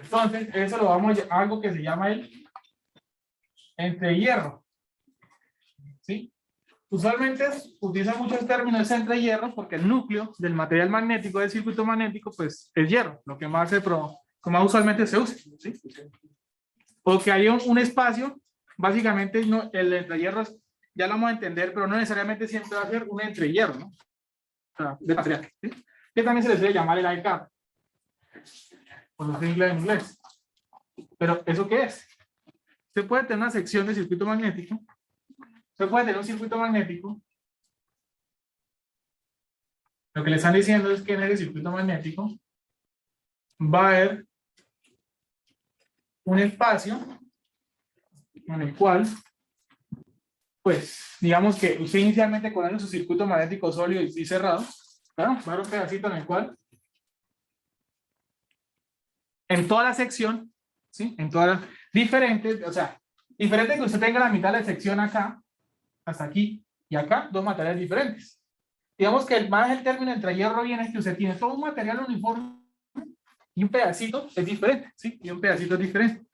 Speaker 1: Entonces, eso lo vamos a algo que se llama el entrehierro. ¿Sí? Usualmente utilizan muchos términos entre hierro porque el núcleo del material magnético del circuito magnético pues es hierro, lo que más usualmente se usa, ¿sí? O que hay un espacio, básicamente no, el entrehierro ya lo vamos a entender, pero no necesariamente siempre va a ser un entrehierro, ¿no? O sea, de material, ¿sí? Que también se les debe llamar el AECAP, por los siglas en inglés. Pero ¿eso qué es? Se puede tener una sección de circuito magnético. Se puede tener un circuito magnético. Lo que le están diciendo es que en el circuito magnético va a haber un espacio en el cual, pues, digamos que usted inicialmente conoce su circuito magnético sólido y cerrado, ¿claro? Va a haber un pedacito en el cual, en toda la sección, ¿sí? En todas las diferentes, o sea, Diferente que usted tenga la mitad de la sección acá, hasta aquí, y acá, dos materiales diferentes. Digamos que el término entre hierro viene es que usted tiene todo un material uniforme y un pedacito es diferente, ¿sí? Y un pedacito es diferente.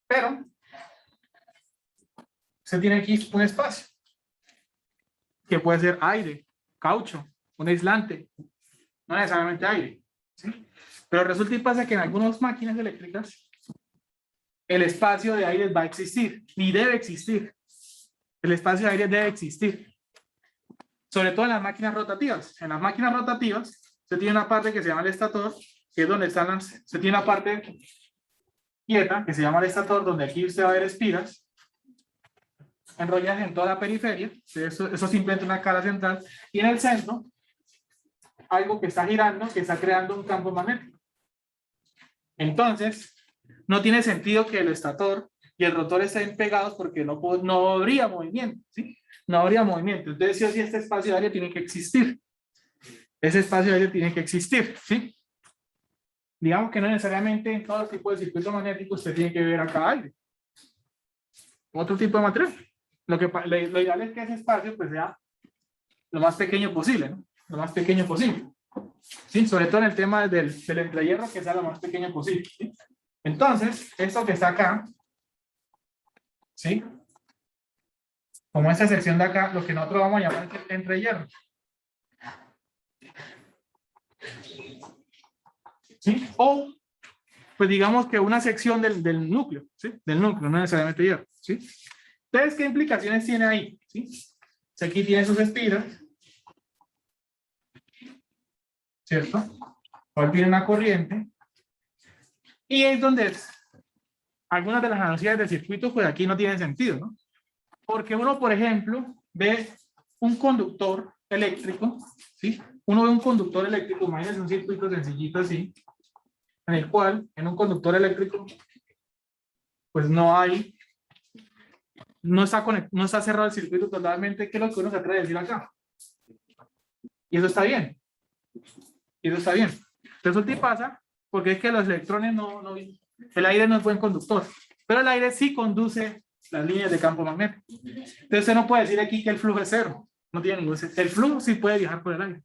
Speaker 1: Pero, usted tiene aquí un espacio, que puede ser aire, caucho, un aislante, no necesariamente aire, ¿sí? Pero resulta y pasa que en algunas máquinas eléctricas, el espacio de aire va a existir, ni debe existir. El espacio de aire debe existir. Sobre todo en las máquinas rotativas. En las máquinas rotativas, se tiene una parte que se llama el estator, que es donde están las... Se tiene una parte quieta, que se llama el estator, donde aquí usted va a ver espiras enrolladas en toda la periferia. Eso es simplemente una cara central. Y en el centro, algo que está girando, que está creando un campo magnético. Entonces, no tiene sentido que el estator y el rotor estén pegados porque no habría movimiento, ¿sí? No habría movimiento. Entonces, sí o sí, este espacio de aire tiene que existir. Ese espacio de aire tiene que existir, ¿sí? Digamos que no necesariamente en todo tipo de circuito magnético usted tiene que ver acá aire. Otro tipo de material. Lo ideal es que ese espacio pues sea lo más pequeño posible, ¿no? Lo más pequeño posible. ¿Sí? Sobre todo en el tema del entrehierro, que sea lo más pequeño posible, ¿sí? Entonces, esto que está acá, ¿sí? Como esta sección de acá, lo que nosotros vamos a llamar entrehierro. ¿Sí? O, pues digamos que una sección del núcleo, ¿sí? Del núcleo, no necesariamente hierro, ¿sí? Entonces, ¿qué implicaciones tiene ahí? ¿Sí? Si aquí tiene sus espiras, ¿cierto? Cuál tiene una corriente. Y es donde algunas de las analogías del circuito, pues aquí no tienen sentido, ¿no? Porque uno, por ejemplo, ve un conductor eléctrico, ¿sí? Uno ve un conductor eléctrico, imagínense un circuito sencillito así, en el cual, en un conductor eléctrico, pues no está cerrado el circuito totalmente, que es lo que uno se atreve a decir acá. Y eso está bien. Y eso está bien. Resulta y pasa, porque es que los electrones el aire no es buen conductor, pero el aire sí conduce las líneas de campo magnético. Entonces usted no puede decir aquí que el flujo es cero. No tiene ningún sentido. El flujo sí puede viajar por el aire.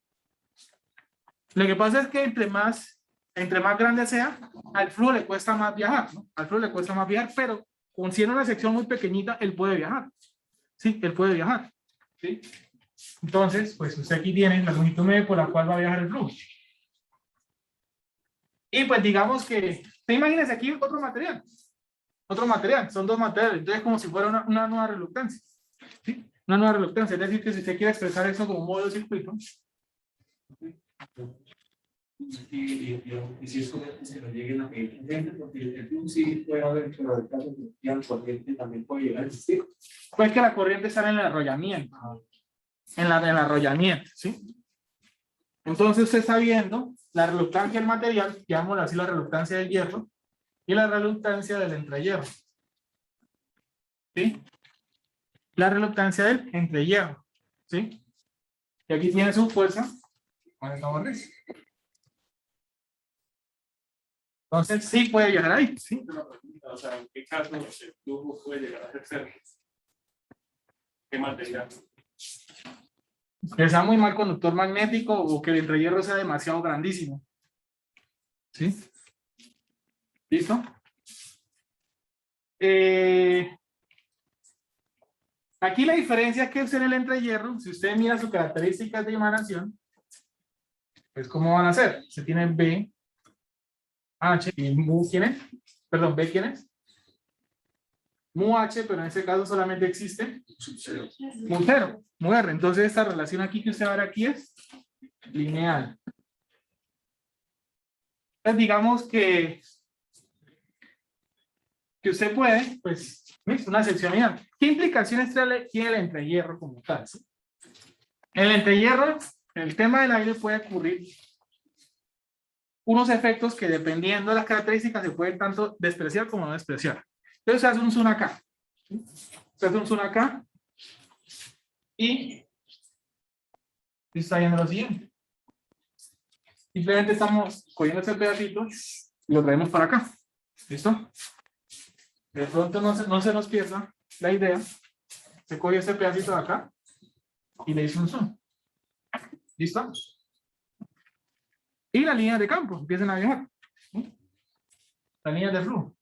Speaker 1: Lo que pasa es que entre más grande sea, al flujo le cuesta más viajar, ¿no? Al flujo le cuesta más viajar, pero siendo una sección muy pequeñita, él puede viajar. Sí, él puede viajar. ¿Sí? Entonces, pues usted aquí tiene la longitud media por la cual va a viajar el flujo. Y pues digamos que, te imaginas aquí otro material, son dos materiales, entonces como si fuera una nueva reluctancia, ¿sí? Una nueva reluctancia, es decir que si usted quiere expresar eso como modo de circuito.
Speaker 3: Y si es correcto, que no lleguen a pedir corriente, porque el flujo sí puede haber, pero el caso de que la corriente también puede llegar a existir.
Speaker 1: Pues que la corriente está en el arrollamiento, en el arrollamiento, ¿sí? Entonces usted está viendo la reluctancia del material, llamémoslo así, la reluctancia del hierro, y la reluctancia del entrehierro. ¿Sí? La reluctancia del entrehierro. ¿Sí? Y aquí tiene su fuerza. Entonces sí puede viajar ahí. ¿Sí?
Speaker 4: O sea, ¿en qué caso el flujo puede llegar a ser cero? ¿Qué material?
Speaker 1: Que sea muy mal conductor magnético o que el entrehierro sea demasiado grandísimo. ¿Sí? ¿Listo? Aquí la diferencia es que usted en el entrehierro, si usted mira sus características de emanación, pues ¿cómo van a ser? Se tiene B, H y mu, ¿quién es? Perdón, B, ¿quién es? Mu H, pero en este caso solamente existe mu 0, mu R. Entonces esta relación aquí que usted va a ver aquí es lineal. Entonces digamos que usted puede, pues, es una sección lineal. ¿Qué implicaciones tiene el entrehierro como tal? En el entrehierro, en el tema del aire puede ocurrir unos efectos que dependiendo de las características se pueden tanto despreciar como no despreciar. Entonces se hace un zoom acá. Se hace un zoom acá y está viendo lo siguiente. Simplemente estamos cogiendo este pedacito y lo traemos para acá. ¿Listo? De pronto no se nos pierda la idea. Se coge este pedacito de acá y le hice un zoom. ¿Listo? Y las líneas de campo empiezan a viajar. ¿Sí? Las líneas de flujo.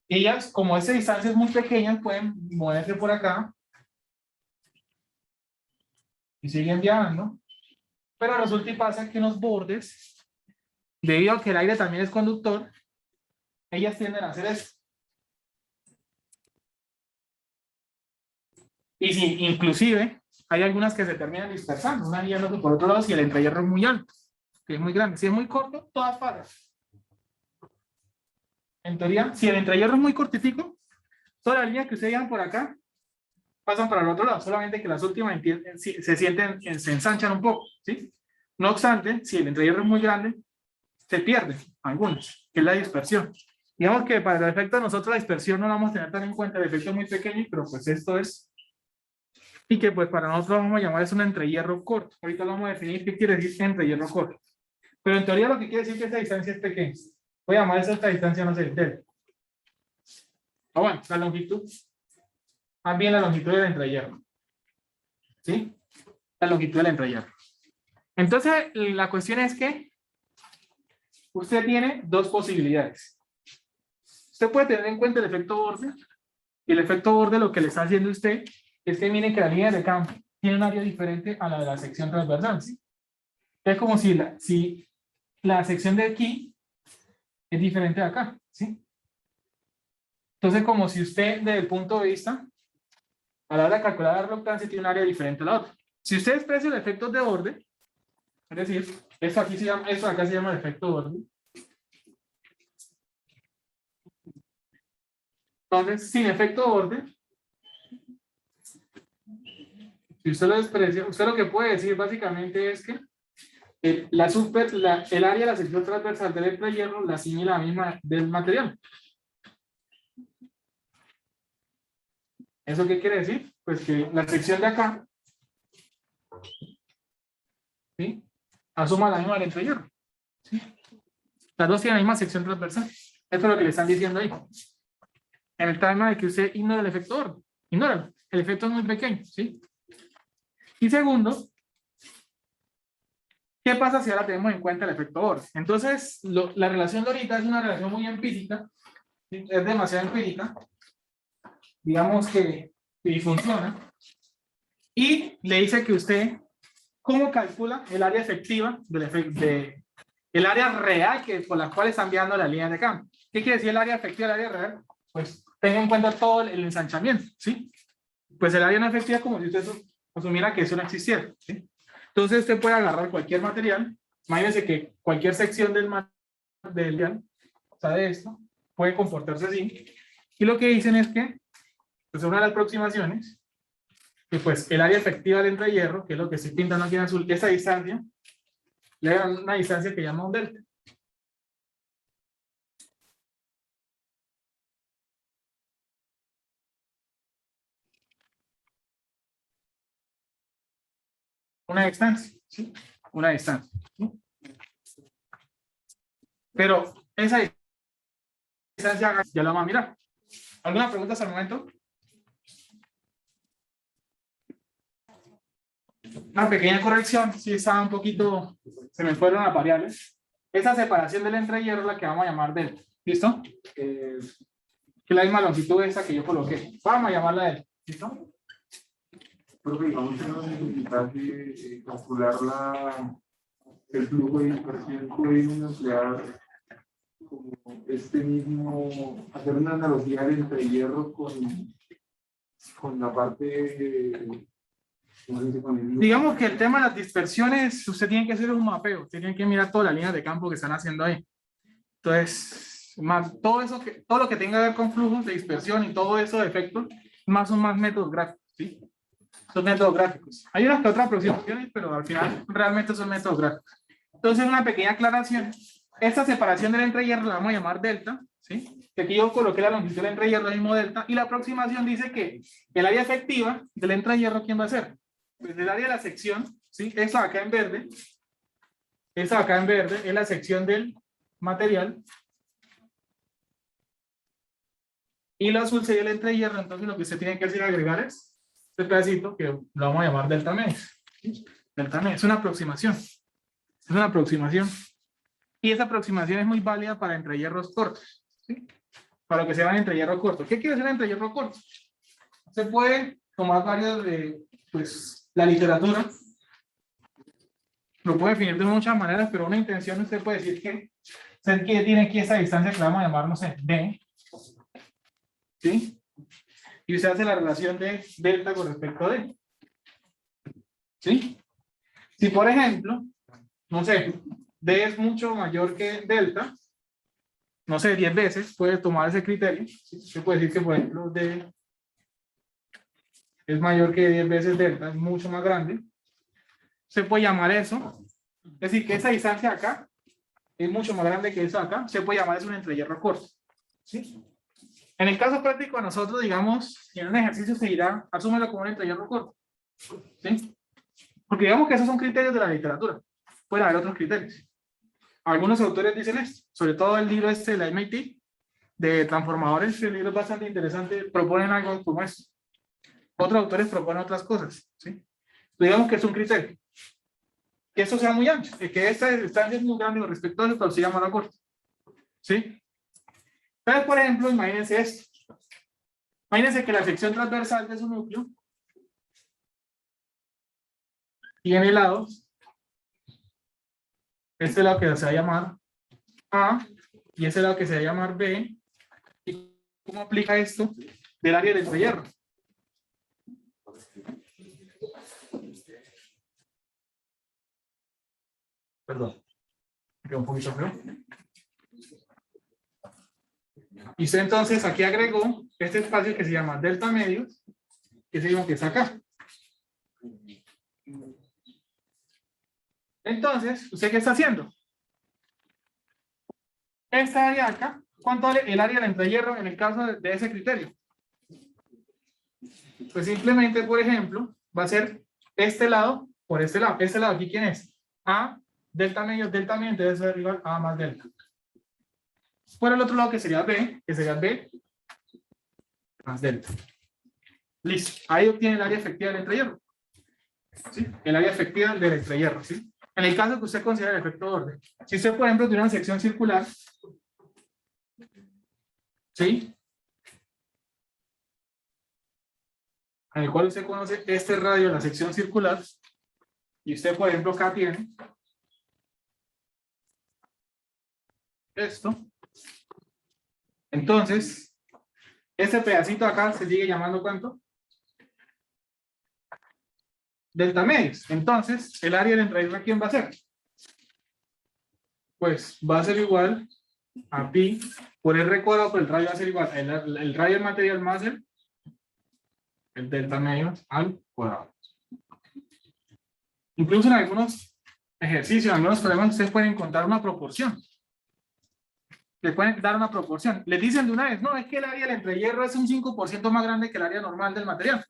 Speaker 1: Ellas, como esa distancia es muy pequeña, pueden moverse por acá y siguen viajando. Pero resulta y pasa que en los bordes, debido a que el aire también es conductor, ellas tienden a hacer esto. Y si inclusive hay algunas que se terminan dispersando, una yéndose por otro lado si el entrehierro es muy alto, que es muy grande. Si es muy corto, todas pasan. En teoría, si el entrehierro es muy cortitico, todas las líneas que ustedes llevan por acá pasan para el otro lado, solamente que las últimas se sienten, se ensanchan un poco, ¿sí? No obstante, si el entrehierro es muy grande, se pierden algunos, que es la dispersión. Digamos que para el efecto de nosotros la dispersión no la vamos a tener tan en cuenta, el efecto es muy pequeño, pero pues esto es, y que pues para nosotros vamos a llamar es un entrehierro corto. Ahorita lo vamos a definir qué quiere decir entrehierro corto. Pero en teoría lo que quiere decir es que esta distancia es pequeña. Voy a llamar esta distancia, no sé, delta. O bueno, la longitud. Más bien la longitud del entrehierro. ¿Sí? La longitud del entrehierro. Entonces, la cuestión es que usted tiene dos posibilidades. Usted puede tener en cuenta el efecto borde. Y el efecto borde lo que le está haciendo usted es que miren que la línea de campo tiene un área diferente a la de la sección transversal. ¿Sí? Es como si la sección de aquí es diferente de acá. ¿Sí? Entonces, como si usted, desde el punto de vista, a la hora de calcular la reluctancia, tiene un área diferente a la otra. Si usted expresa el efecto de borde, es decir, esto acá se llama el efecto borde. Entonces, sin efecto borde, si usted lo desprecia, usted lo que puede decir básicamente es que el área de la sección transversal del entrehierro la ciñe la misma del material. ¿Eso qué quiere decir? Pues que la sección de acá, ¿sí?, asuma la misma del entrehierro. ¿Sí? Las dos tienen la misma sección transversal. Esto es lo que le están diciendo ahí. En el tema de que usted ignora el efecto borde. Ignóralo. El efecto es muy pequeño. ¿Sí? Y segundo, ¿qué pasa si ahora tenemos en cuenta el efecto borde? Entonces, la relación de ahorita es una relación muy empírica. ¿Sí? Es demasiado empírica. Digamos que y funciona. Y le dice que usted, ¿cómo calcula el área efectiva el área real por la cual están enviando las líneas de campo? ¿Qué quiere decir el área efectiva, el área real? Pues tenga en cuenta todo el ensanchamiento, ¿sí? Pues el área no efectiva es como si usted asumiera que eso no existiera, ¿sí? Entonces usted puede agarrar cualquier material, imagínense que cualquier sección del material, o sea, de esto, puede comportarse así, y lo que dicen es que, pues una de las aproximaciones, que pues el área efectiva del entrehierro, que es lo que estoy pintando aquí en azul, esa distancia, le dan una distancia que llama un delta. Una distancia, ¿sí? Una distancia, ¿sí? Pero esa distancia ya la vamos a mirar. ¿Alguna pregunta hasta el momento? Una pequeña corrección, si estaba un poquito, se me fueron las variables. Esa separación del entrehierro es la que vamos a llamar delta. ¿Listo? Que es la misma longitud de esta que yo coloqué. Vamos a llamarla delta. ¿Listo?
Speaker 5: Porque digamos que no necesitase calcular el flujo de dispersión, pueden emplear como este mismo, hacer una analogía del entrehierro con la parte, ¿cómo se dice?
Speaker 1: Digamos que el tema de las dispersiones, usted tiene que hacer un mapeo, usted tiene que mirar todas las líneas de campo que están haciendo ahí. Entonces, todo lo que tenga que ver con flujos de dispersión y todo eso de efectos, son más métodos gráficos, ¿sí? Son métodos gráficos. Hay unas que otras aproximaciones, pero al final realmente son métodos gráficos. Entonces, una pequeña aclaración. Esta separación del entrehierro la vamos a llamar delta, ¿sí? Que aquí yo coloqué la longitud del entrehierro mismo delta, y la aproximación dice que el área efectiva del entrehierro, ¿quién va a ser? Pues el área de la sección, ¿sí? Esa acá en verde es la sección del material, y lo azul sería el entrehierro. Entonces lo que usted tiene que hacer es agregar es este pedacito que lo vamos a llamar delta medio. Delta medio es una aproximación. Es una aproximación. Y esa aproximación es muy válida para entrehierros cortos. ¿Sí? Para lo que se llama entrehierro corto. ¿Qué quiere decir entrehierro corto? Se puede tomar varios de, pues, la literatura. Lo puede definir de muchas maneras, pero una intención usted puede decir que usted tiene aquí esa distancia que le vamos a llamar, no sé, D. ¿Sí? Y usted hace la relación de delta con respecto a D. ¿Sí? Si por ejemplo, no sé, D es mucho mayor que delta, no sé, 10 veces, puede tomar ese criterio. ¿Sí? Usted puede decir que, por ejemplo, D es mayor que 10 veces delta, es mucho más grande. Se puede llamar eso, es decir, que esa distancia acá es mucho más grande que esa acá, se puede llamar eso un entrehierro corto. ¿Sí? En el caso práctico, a nosotros, digamos, en un ejercicio se dirá, asúmelo como un entrehierro corto. ¿Sí? Porque digamos que esos son criterios de la literatura. Pueden haber otros criterios. Algunos autores dicen esto, sobre todo el libro este de la MIT, de transformadores, el libro es bastante interesante, proponen algo como esto. Otros autores proponen otras cosas. ¿Sí? Digamos que es un criterio. Que eso sea muy ancho, que esta distancia es muy grande con respecto a eso, pero se llama la corta. ¿Sí? Entonces, por ejemplo, imagínense esto. Imagínense que la sección transversal de su núcleo tiene lados. Este lado que se va a llamar A y este lado que se va a llamar B. ¿Y cómo aplica esto del área del entrehierro? Perdón. Me quedó un poquito feo. Y usted entonces aquí agregó este espacio que se llama delta medios, que es el que está acá. Entonces, ¿usted qué está haciendo? Esta área acá, ¿cuánto vale el área del entrehierro en el caso de ese criterio? Pues simplemente, por ejemplo, va a ser este lado por este lado. Este lado aquí, ¿quién es? A, delta medio debe ser igual a más delta. Por el otro lado que sería B más delta. Listo. Ahí obtiene el área efectiva del entrehierro. ¿Sí? El área efectiva del entrehierro. ¿Sí? En el caso que usted considere el efecto de orden. Si usted, por ejemplo, tiene una sección circular, ¿sí? En el cual usted conoce este radio de la sección circular, y usted, por ejemplo, acá tiene esto. Entonces, este pedacito acá se sigue llamando ¿cuánto? Delta medios. Entonces, el área del entrehierro, ¿quién va a ser? Pues va a ser igual a pi por el cuadrado, por el radio va a ser igual el radio del material más el delta medios al cuadrado. Incluso en algunos ejercicios, en algunos problemas, ustedes pueden encontrar una proporción. Le pueden dar una proporción. Les dicen de una vez, no, es que el área del entrehierro es un 5% más grande que el área normal del material.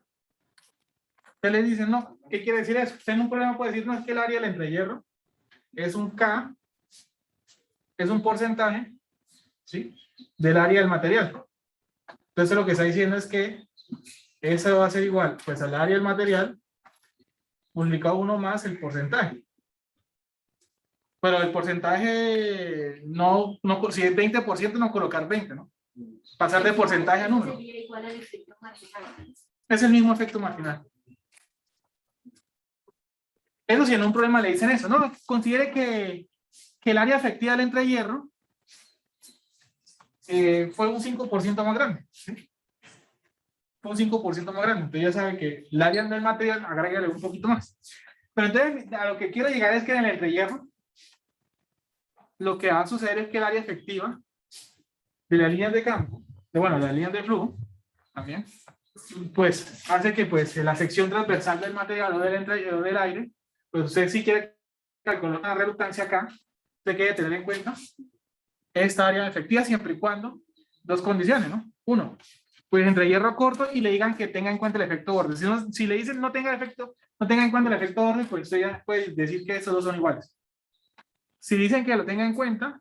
Speaker 1: Ustedes le dicen, no, ¿qué quiere decir eso? Usted en un problema puede decir, no, es que el área del entrehierro es un K, es un porcentaje, ¿sí? Del área del material. Entonces lo que está diciendo es que eso va a ser igual, pues al área del material, multiplicado 1 más el porcentaje. Pero el porcentaje, si es 20%, no colocar 20, ¿no? Pasar de porcentaje a número.
Speaker 2: Sería igual al efecto marginal.
Speaker 1: Es el mismo efecto marginal. Eso si en un problema le dicen eso, ¿no? Considere que el área efectiva del entrehierro fue un 5% más grande. ¿Sí? Fue un 5% más grande. Entonces ya saben que el área del material, agrégale un poquito más. Pero entonces a lo que quiero llegar es que en el entrehierro lo que va a suceder es que el área efectiva de las líneas de campo, de las líneas de flujo, también, pues hace que pues la sección transversal del material o del aire, pues usted si quiere calcular una reluctancia acá, usted quiere tener en cuenta esta área efectiva siempre y cuando dos condiciones, ¿no? Uno, pues entrehierro corto y le digan que tenga en cuenta el efecto borde. Si le dicen no tenga en cuenta el efecto borde, pues usted ya puede decir que estos dos son iguales. Si dicen que lo tenga en cuenta,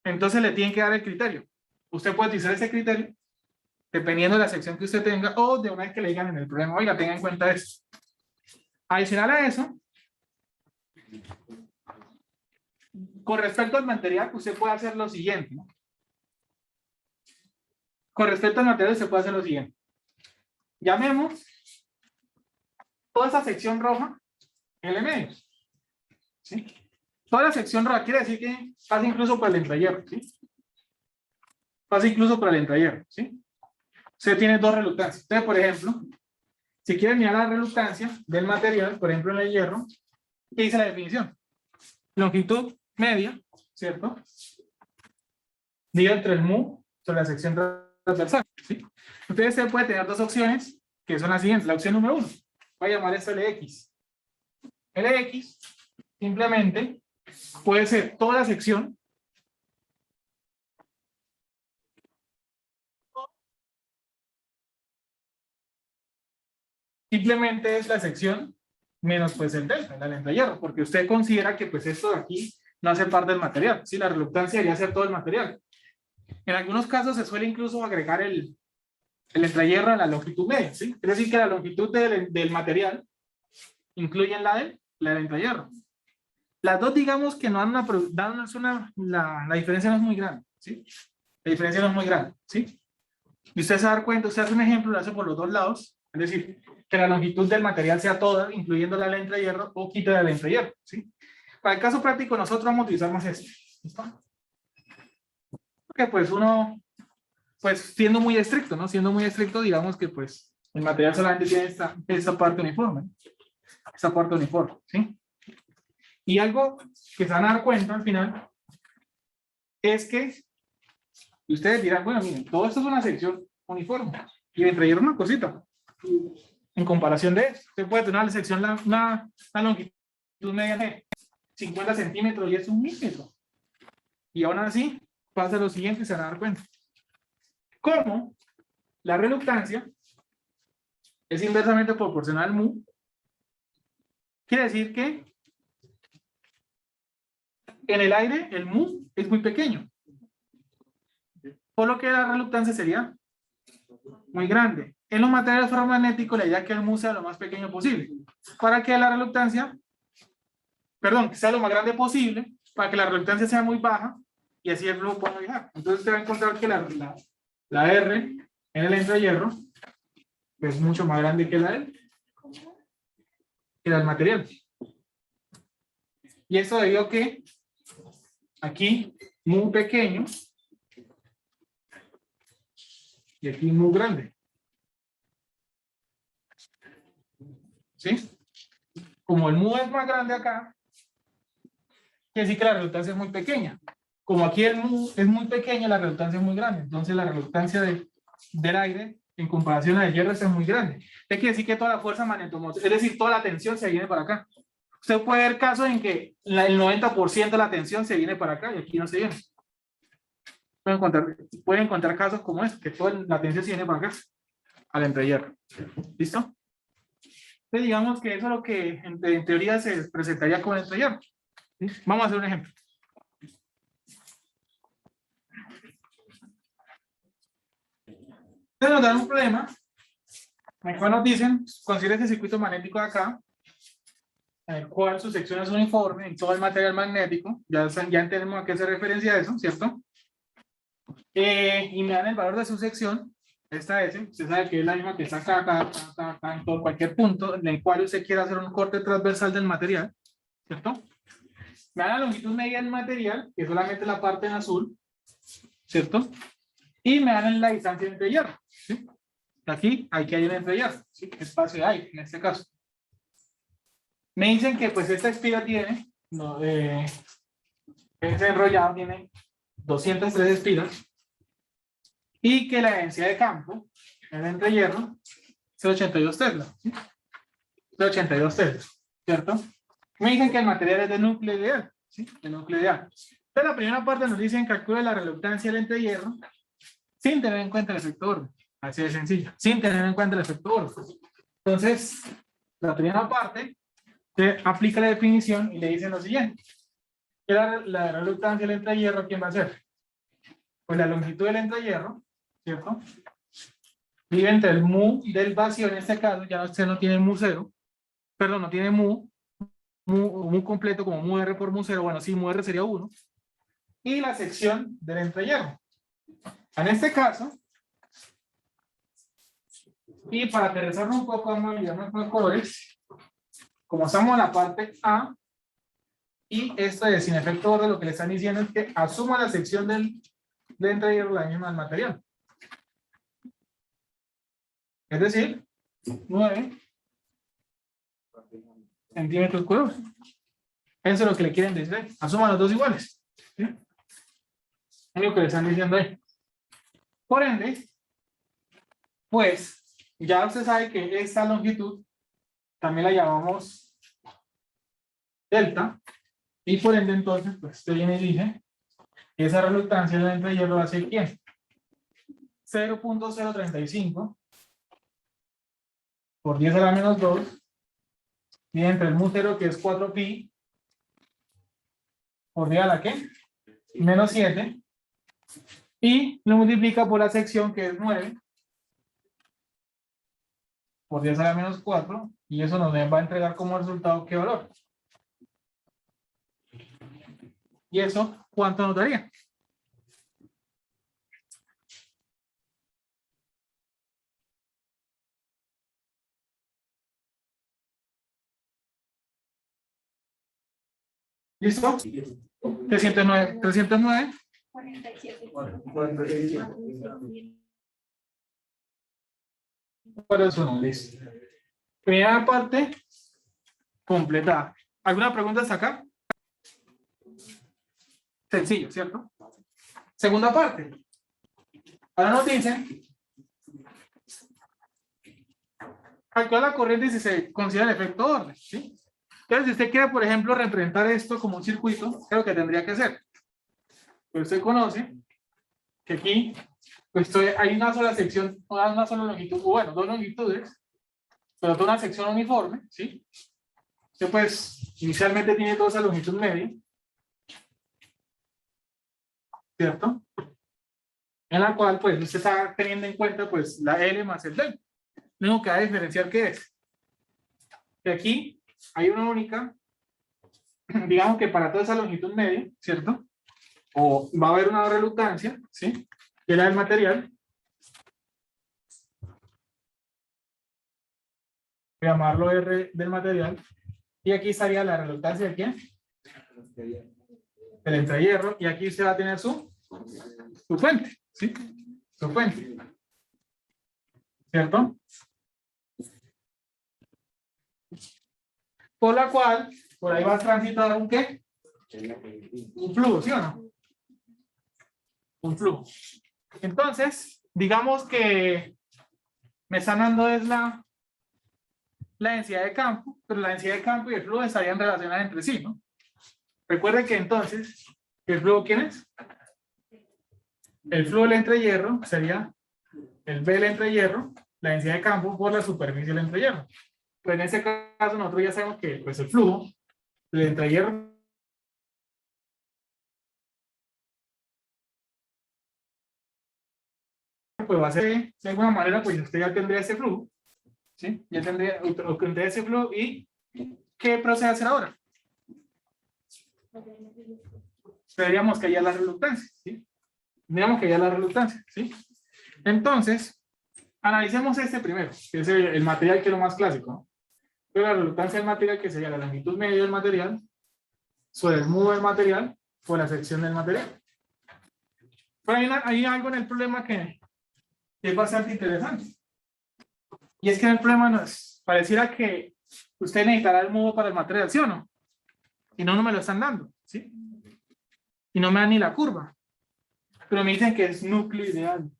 Speaker 1: entonces le tienen que dar el criterio. usted puede utilizar ese criterio dependiendo de la sección que usted tenga o de una vez que le digan en el problema, oiga, tenga en cuenta esto. Adicional a eso, con respecto al material, usted puede hacer lo siguiente, ¿no? Con respecto al material, se puede hacer lo siguiente. Llamemos toda esa sección roja L medio. ¿Sí? Toda la sección roja quiere decir que pasa incluso por el entrehierro, ¿sí? Pasa incluso por el entrehierro, ¿sí? Usted tiene dos reluctancias. Entonces, por ejemplo, si quiere mirar la reluctancia del material, por ejemplo en el hierro, ¿qué dice la definición? Longitud media, ¿cierto? Dividido entre el mu sobre la sección transversal, ¿sí? Entonces usted puede tener dos opciones, que son las siguientes. La opción número 1, voy a llamar esto LX. LX simplemente puede ser toda la sección simplemente es la sección menos pues el delta, el entrehierro, porque usted considera que pues esto de aquí no hace parte del material, ¿sí? La reluctancia debería ser todo el material. En algunos casos se suele incluso agregar el entrehierro a la longitud media, ¿sí? Es decir, que la longitud del material incluye la del entrehierro. Las dos, digamos que no dan la diferencia no es muy grande, ¿sí? La diferencia no es muy grande, ¿sí? Y usted se va a dar cuenta, usted hace un ejemplo, lo hace por los dos lados, es decir, que la longitud del material sea toda, incluyendo la del entrehierro, o quita la del entrehierro, ¿sí? Para el caso práctico, nosotros vamos a utilizar más esto, ¿listo? Porque pues uno, pues siendo muy estricto, ¿no? Siendo muy estricto, digamos que pues el material solamente tiene esta parte uniforme, ¿no? Esta parte uniforme, ¿sí? Y algo que se van a dar cuenta al final es que ustedes dirán, bueno, miren, todo esto es una sección uniforme y el entrehierro una cosita. En comparación de esto, usted puede tener una sección, una longitud media de 50 centímetros y es 1 milímetro. Y aún así, pasa lo siguiente y se van a dar cuenta. Como la reluctancia es inversamente proporcional al mu, quiere decir que en el aire el mu es muy pequeño. Por lo que la reluctancia sería muy grande. En los materiales ferromagnéticos, la idea es que el mu sea lo más pequeño posible. Para que la reluctancia, perdón, que sea lo más grande posible, para que la reluctancia sea muy baja y así el flujo pueda viajar. Entonces usted va a encontrar que la R en el entrehierro es mucho más grande que la del material. Y eso debido a que aquí mu pequeño y aquí mu grande. ¿Sí? Como el mu es más grande acá, quiere decir que la reluctancia es muy pequeña. Como aquí el mu es muy pequeña, la reluctancia es muy grande. Entonces la reluctancia del aire en comparación al hierro es muy grande. Quiere decir que toda la fuerza magnetomotriz, es decir, toda la tensión se viene para acá. Usted puede ver casos en que el 90% de la tensión se viene para acá y aquí no se viene. Pueden encontrar casos como este, que toda la tensión se viene para acá, al entrehierro. ¿Listo? Entonces digamos que eso es lo que en teoría se presentaría como el entrehierro. ¿Sí? Vamos a hacer un ejemplo. Entonces nos dan un problema en el cual nos dicen, considera este circuito magnético de acá, en el cual su sección es uniforme en todo el material magnético, ya entendemos a qué se referencia eso, ¿cierto? Y me dan el valor de su sección, esta S, usted sabe que es la misma que está acá, en todo, cualquier punto en el cual usted quiera hacer un corte transversal del material, ¿cierto? Me dan la longitud media del material, que es solamente la parte en azul, ¿cierto? Y me dan la distancia entre hierro, ¿sí? Aquí hay un entrehierro, ¿sí? Espacio de aire, en este caso. Me dicen que pues esta espira tiene, este enrollado tiene 203 espiras y que la densidad de campo en el entrehierro es 82 tesla, ¿sí? Es 82 tesla, ¿cierto? Me dicen que el material es de núcleo ideal, ¿sí? De núcleo ideal. Entonces la primera parte nos dicen calcula la reluctancia del entrehierro sin tener en cuenta el efecto Orbe. Así de sencillo, sin tener en cuenta el efecto Orbe. Entonces, la primera parte se aplica la definición y le dicen lo siguiente. Que la reluctancia del entrehierro, ¿quién va a ser? pues la longitud del entrehierro, ¿cierto? Vive entre el mu del vacío, en este caso, ya usted no tiene mu cero, perdón, no tiene mu completo como mu r por mu cero, bueno, sí, mu r sería 1, y la sección del entrehierro. En este caso, y para aterrizarlo un poco, vamos a ayudarnos con los colores, como estamos en la parte A, y esto es sin efecto orden, lo que le están diciendo es que asuma la sección del entrehierro la misma del material. Es decir, 9 centímetros cúbicos. Eso es lo que le quieren decir. Asuman los dos iguales. ¿Sí? Es lo que le están diciendo ahí. Por ende, pues, ya usted sabe que esta longitud también la llamamos delta. Y por ende, entonces, pues usted viene y dice que esa reluctancia del entrehierro va a ser ¿quién? 0.035 por 10 a la menos 2 y entre el mu 0 que es 4pi por 10 a la ¿qué? Menos 7 y lo multiplica por la sección que es 9 por 10 a la menos 4 y eso nos va a entregar como resultado ¿qué valor? ¿Y eso cuánto nos daría? ¿Listo? 309. 309.
Speaker 2: 47.
Speaker 1: Por eso no, listo. Primera parte completada. ¿Alguna pregunta hasta acá? Sencillo, ¿cierto? Segunda parte. Ahora nos dicen calcular la corriente si se considera el efecto orden, ¿sí? Entonces, si usted quiere, por ejemplo, representar esto como un circuito, ¿qué es lo que tendría que hacer? Pues usted conoce que aquí pues hay una sola sección, una sola longitud, o bueno, dos longitudes, pero toda una sección uniforme, ¿sí? Usted pues inicialmente tiene toda esa longitud media, ¿cierto? En la cual pues usted está teniendo en cuenta pues la L más el delta. Lo único que va a diferenciar ¿qué es? Que aquí hay una única, digamos que para toda esa longitud media, ¿cierto? O va a haber una reluctancia, ¿sí? Que es la del material. Voy a llamarlo R del material. Y aquí estaría la reluctancia de quién? El entrehierro. Y aquí usted va a tener su fuente, ¿sí? Su fuente. ¿Cierto? Por la cual, por ahí va a transitar un ¿qué? Un flujo, ¿sí o no? Un flujo. Entonces, digamos que me están dando es la densidad de campo, pero la densidad de campo y el flujo estarían relacionadas entre sí, ¿no? Recuerden que entonces, ¿el flujo quién es? El flujo del entrehierro sería el B del entrehierro, la densidad de campo por la superficie del entrehierro. Pero en este caso nosotros ya sabemos que pues, el flujo del entrehierro pues va a ser de alguna manera, pues usted ya tendría ese flujo, ¿sí? Ya tendría ese flujo y ¿qué procede a hacer ahora? Tendríamos que hallar la reluctancia, ¿sí? Tendríamos que hallar la reluctancia, ¿sí? Entonces, analicemos este primero, que es el material que es lo más clásico, ¿no? Pero la reluctancia del material, que sería la longitud media del material, sobre el mu del material, por la sección del material. Pero hay algo en el problema que es bastante interesante. Y es que el problema nos pareciera que usted necesitará el mu para el material, ¿sí o no? Y no me lo están dando, ¿sí? Y no me dan ni la curva. Pero me dicen que es núcleo ideal.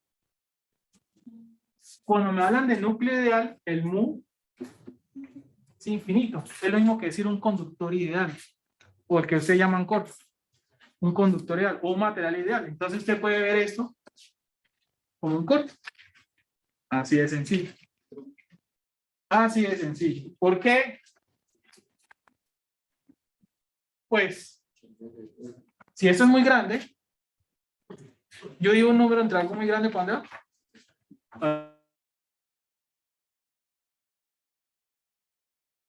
Speaker 1: Cuando me hablan de núcleo ideal, el mu es infinito. Es lo mismo que decir un conductor ideal. O el que ustedes llaman corto. Un conductor ideal o un material ideal. Entonces usted puede ver esto como un corto. Así de sencillo. Así de sencillo. ¿Por qué? Pues, si esto es muy grande, Yo digo un número entre algo muy grande, ¿para dónde va?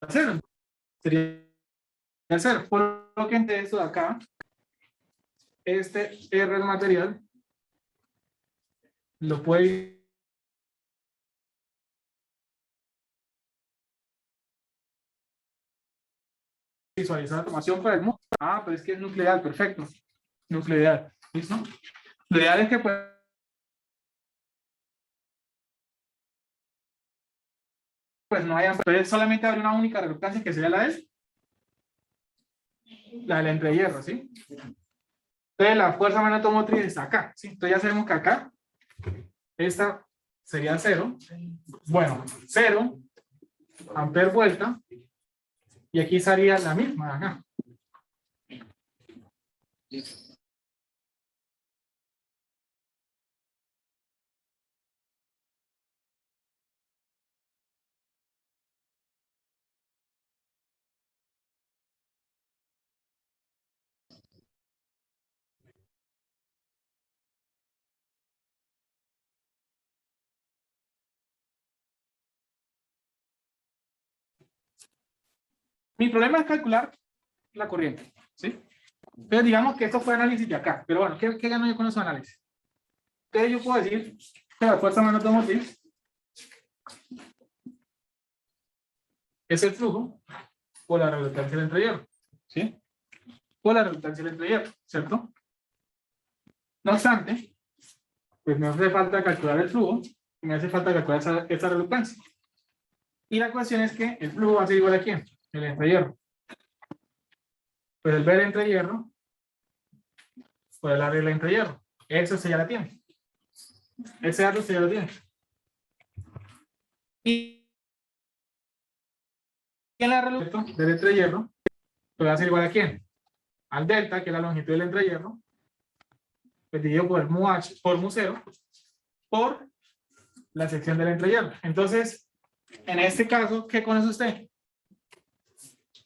Speaker 1: A cero. Sería el cero. Por lo que entre esto de acá, este R del material, lo puede visualizar la información para el mundo. Ah, pero es que es nuclear, perfecto. Nuclear, ¿listo? Lo ideal es que pues no haya, entonces solamente habrá una única reluctancia que sería la del entrehierro, ¿sí? Entonces la fuerza magnetomotriz está acá, ¿sí? Entonces ya sabemos que acá, esta sería cero. Bueno, cero, amper vuelta, y aquí sería la misma acá. Mi problema es calcular la corriente, ¿sí? Entonces digamos que esto fue análisis de acá, pero bueno, ¿qué gano yo con esos análisis? Entonces yo puedo decir que la fuerza magnetomotriz es el flujo por la reluctancia del entrehierro, ¿sí? Por la reluctancia del entrehierro, ¿cierto? No obstante, pues me hace falta calcular el flujo y me hace falta calcular esa reluctancia. Y la cuestión es que el flujo va a ser igual a ¿quién? El entrehierro. Pues el B del entrehierro por el área del entrehierro. Eso se ya la tiene. Ese dato se ya lo tiene. Y en la reluctancia del entrehierro, pues va a ser igual a ¿quién? Al delta, que es la longitud del entrehierro, pues dividido por mu h, por mu 0, por la sección del entrehierro. Entonces, en este caso, ¿qué conoce usted?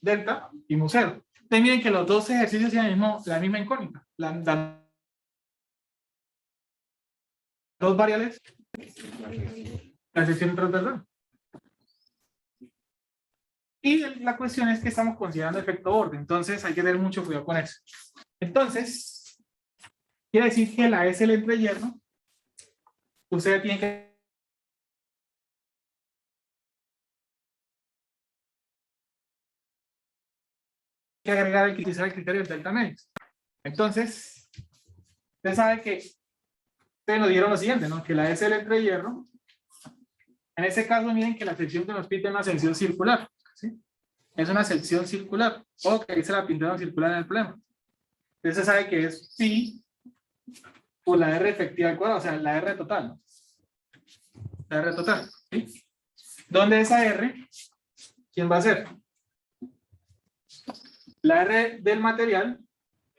Speaker 1: Delta y mu 0. Ustedes miren que los dos ejercicios tienen la misma incógnita. Las dos variables, la sección transversal. Y la cuestión es que estamos considerando efecto borde, entonces hay que tener mucho cuidado con eso. Entonces, quiere decir que la S del entrehierro, usted tiene que agregar el criterio del delta medio. Entonces, usted sabe que ustedes nos dieron lo siguiente, ¿no? Que la S del entrehierro, en ese caso, miren que la sección que nos pide es una sección circular, ¿sí? Es una sección circular. O que ahí se la pintaron circular en el problema. Entonces se sabe que es pi por la R efectiva al cuadrado, o sea, la R total, ¿no? La R total, ¿sí? ¿Dónde esa R? ¿Quién va a ser? La R del material,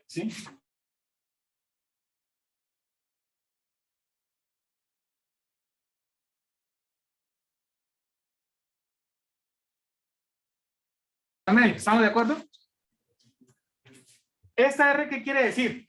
Speaker 1: ¿sí? ¿Estamos de acuerdo? ¿Esta R qué quiere decir?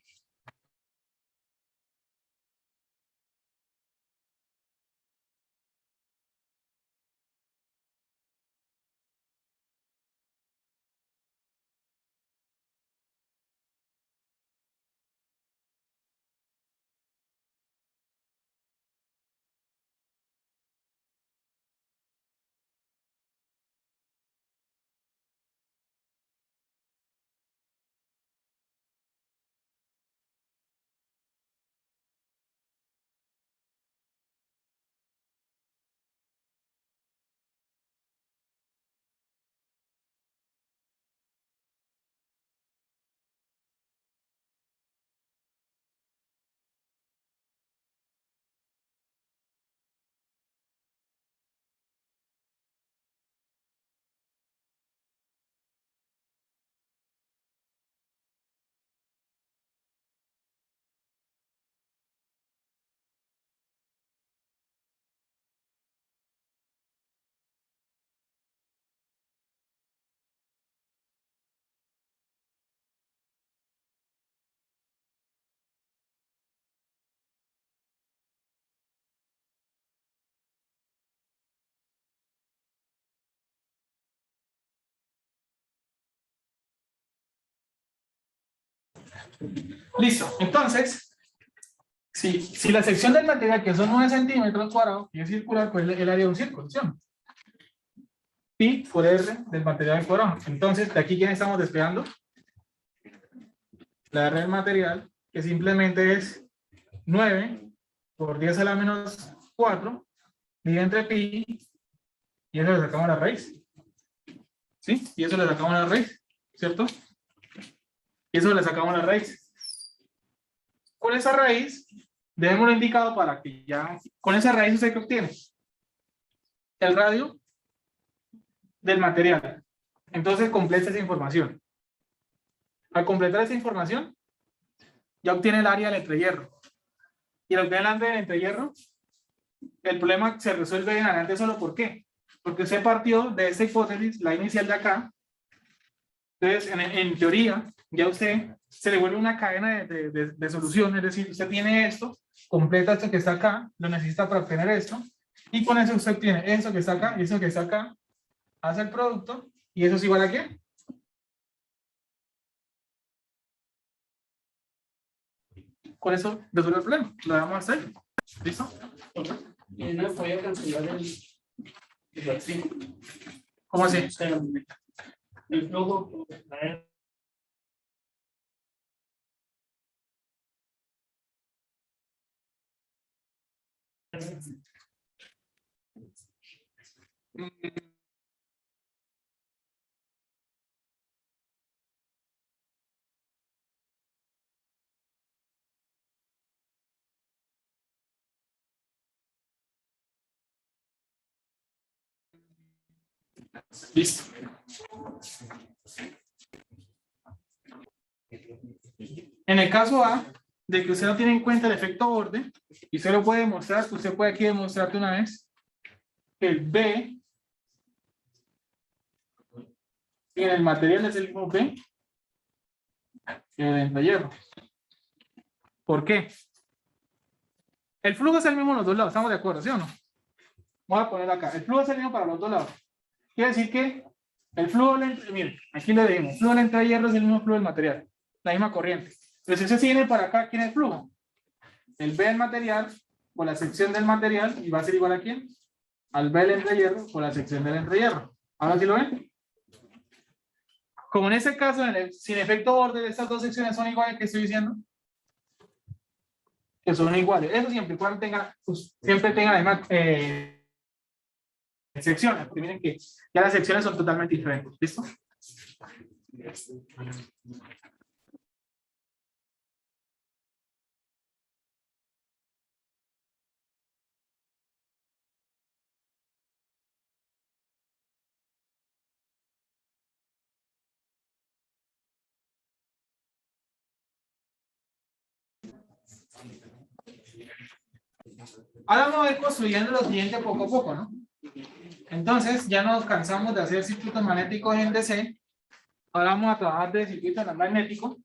Speaker 1: Listo. Entonces, si la sección del material, que son 9 centímetros cuadrados, y es circular, pues el área de un círculo, ¿sí o no? Pi por R del material cuadrado. Entonces, de aquí, ¿quién estamos despegando? La R del material, que simplemente es 9 por 10 a la menos 4, dividido entre pi, y eso le sacamos la raíz. ¿Sí? Y eso le sacamos la raíz, ¿cierto? Y eso le sacamos la raíz. Con esa raíz, dejémoslo indicado para que ya, con esa raíz usted qué obtiene. El radio del material. Entonces completa esa información. Al completar esa información, ya obtiene el área del entrehierro. Y al obtener el área del entrehierro, el problema se resuelve en adelante solo ¿por qué? Porque usted partió de esta hipótesis, la inicial de acá. Entonces, en teoría, ya usted se le vuelve una cadena de solución, es decir, usted tiene esto, completa esto que está acá, lo necesita para obtener esto, y con eso usted tiene eso que está acá y eso que está acá, hace el producto, y eso es igual a ¿qué? Con eso resuelve el problema, lo dejamos hasta ahí. ¿Listo?
Speaker 3: Y no podía cancelar el artículo.
Speaker 1: ¿Cómo así?
Speaker 3: O sea, el flujo,
Speaker 1: Listo. En el caso A, de que usted no tiene en cuenta el efecto borde, y usted lo puede demostrar, usted puede aquí demostrarte una vez que el B en el material es el mismo B que el entrehierro. ¿Por qué? El flujo es el mismo en los dos lados, ¿estamos de acuerdo, sí o no? Vamos a poner acá, el flujo es el mismo para los dos lados. Quiere decir que el flujo, miren, aquí le decimos, el flujo del entrehierro es el mismo flujo del material, la misma corriente. Entonces, si usted viene para acá, ¿quién es el flujo? El B del material por la sección del material, y va a ser igual a ¿quién? Al B del entrehierro por la sección del entrehierro. ¿Ahora sí lo ven? Como en este caso, sin efecto borde, estas dos secciones son iguales, ¿qué estoy diciendo? Que son iguales. Eso siempre y cuando siempre tenga la misma secciones. Porque miren que ya las secciones son totalmente diferentes. ¿Listo? Ahora vamos a ir construyendo lo siguiente poco a poco, ¿no? Entonces, ya nos cansamos de hacer circuitos magnéticos en DC. Ahora vamos a trabajar de circuitos no magnéticos.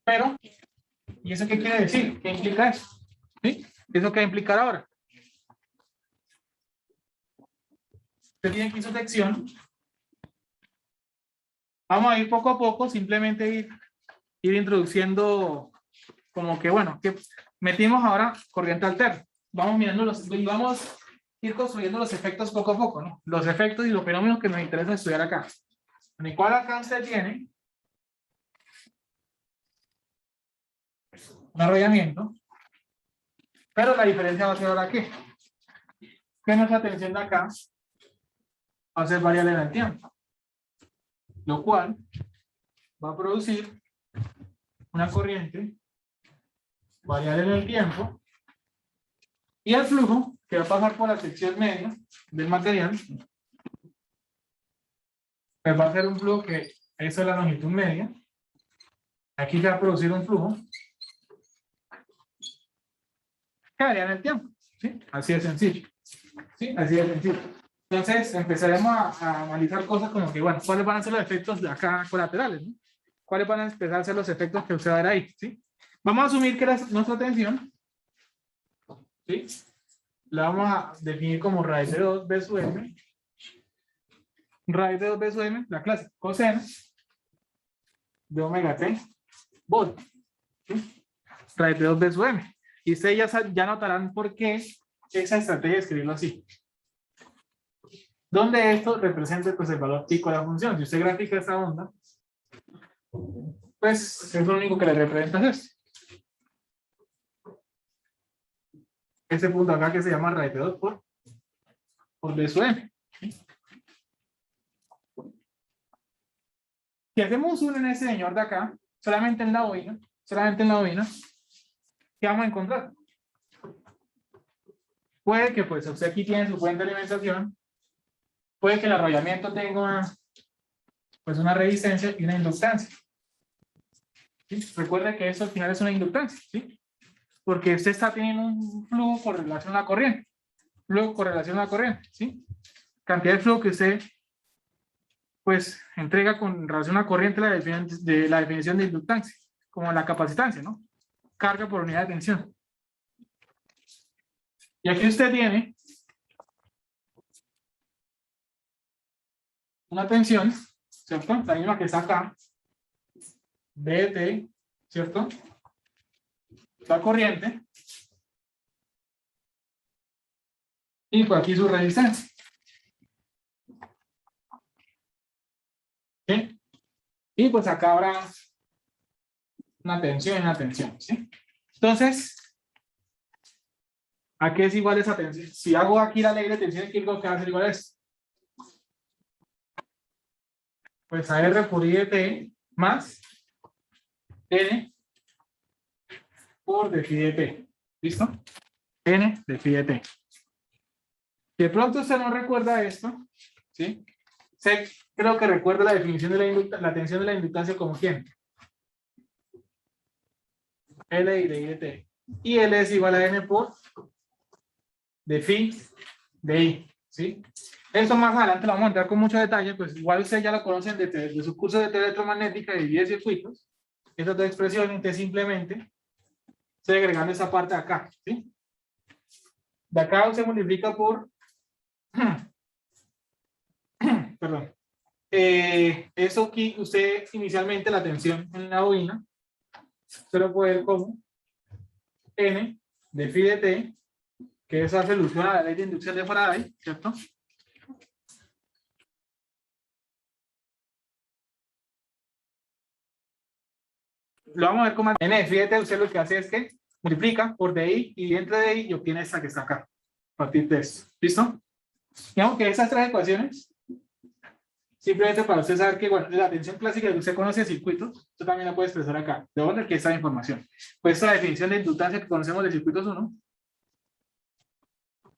Speaker 1: Pero, ¿y eso qué quiere decir? ¿Qué implica eso? ¿Sí? ¿Eso qué va a implicar ahora? Usted tiene aquí su sección. Vamos a ir poco a poco, simplemente ir introduciendo como que, bueno, que metimos ahora corriente alterna. Vamos mirando y vamos a ir construyendo los efectos poco a poco, ¿no? Los efectos y los fenómenos que nos interesa estudiar acá. En el cual acá usted tiene un arrollamiento, pero la diferencia va a ser ahora ¿qué? Que nuestra tensión de acá va a ser variable en el tiempo, lo cual va a producir una corriente variable en el tiempo y el flujo que va a pasar por la sección media del material pues va a ser un flujo que eso es la longitud media. Aquí se va a producir un flujo que varía en el tiempo, ¿sí? Así de sencillo, ¿sí? Así de sencillo. Entonces empezaremos a analizar cosas como que, bueno, ¿cuáles van a ser los efectos de acá colaterales, ¿no? ¿Cuáles van a empezar a ser los efectos que usted va a ver ahí, ¿sí? Vamos a asumir que nuestra tensión, ¿sí? la vamos a definir como raíz de 2b sub m. Raíz de 2b sub m, la clase coseno de omega t volt. ¿Sí? Raíz de 2b sub m. Y ustedes ya notarán por qué esa estrategia de escribirlo así. Donde esto representa pues, el valor pico de la función. Si usted grafica esta onda, pues es lo único que le representa es esto. Este punto acá que se llama raíz de 2 por b sub m. Si hacemos uno en ese señor de acá, solamente en la bobina, ¿qué vamos a encontrar? Puede que pues usted aquí tiene su fuente de alimentación, puede que el arrollamiento tenga pues una resistencia y una inductancia. ¿Sí? Recuerde que eso al final es una inductancia, ¿sí? Porque usted está teniendo un flujo con relación a la corriente. Flujo con relación a la corriente, ¿sí? Cantidad de flujo que usted pues entrega con relación a la corriente la definición de inductancia, como la capacitancia, ¿no? Carga por unidad de tensión. Y aquí usted tiene una tensión, ¿cierto? La misma que está acá, DT, ¿cierto? La corriente. Y por aquí su resistencia. ¿Sí? Y pues acá habrá una tensión y una tensión, ¿sí? Entonces, ¿a qué es igual esa tensión? Si hago aquí la ley de tensión de Kirchhoff, ¿qué va a ser igual a esto? Pues a R por I de T más N por de phi de T. ¿Listo? N de phi de T. Si de pronto usted no recuerda esto, ¿sí? Creo que recuerda la definición de la tensión de la inductancia como ¿quién? L y de I de T. Y L es igual a N por de phi de I. ¿Sí? Esto más adelante lo vamos a entrar con mucho detalle, pues igual ustedes ya lo conocen de su curso de teoría electromagnética y de circuitos. Estas dos expresiones, entonces simplemente estoy agregando esa parte de acá, ¿sí? De acá se multiplica por perdón. Eso aquí, usted inicialmente la tensión en la bobina, usted lo puede ver como N de phi de T, que es la solución a la ley de inducción de Faraday, ¿cierto? Lo vamos a ver como N de phi de T, usted lo que hace es que multiplica por DI y dentro de DI y obtiene esta que está acá, a partir de esto. ¿Listo? Digamos que esas tres ecuaciones, simplemente para usted saber que, bueno, la tensión clásica que usted conoce de circuitos, usted también la puede expresar acá. ¿De dónde aquí está la información? Pues esta definición de inductancia que conocemos de circuitos 1.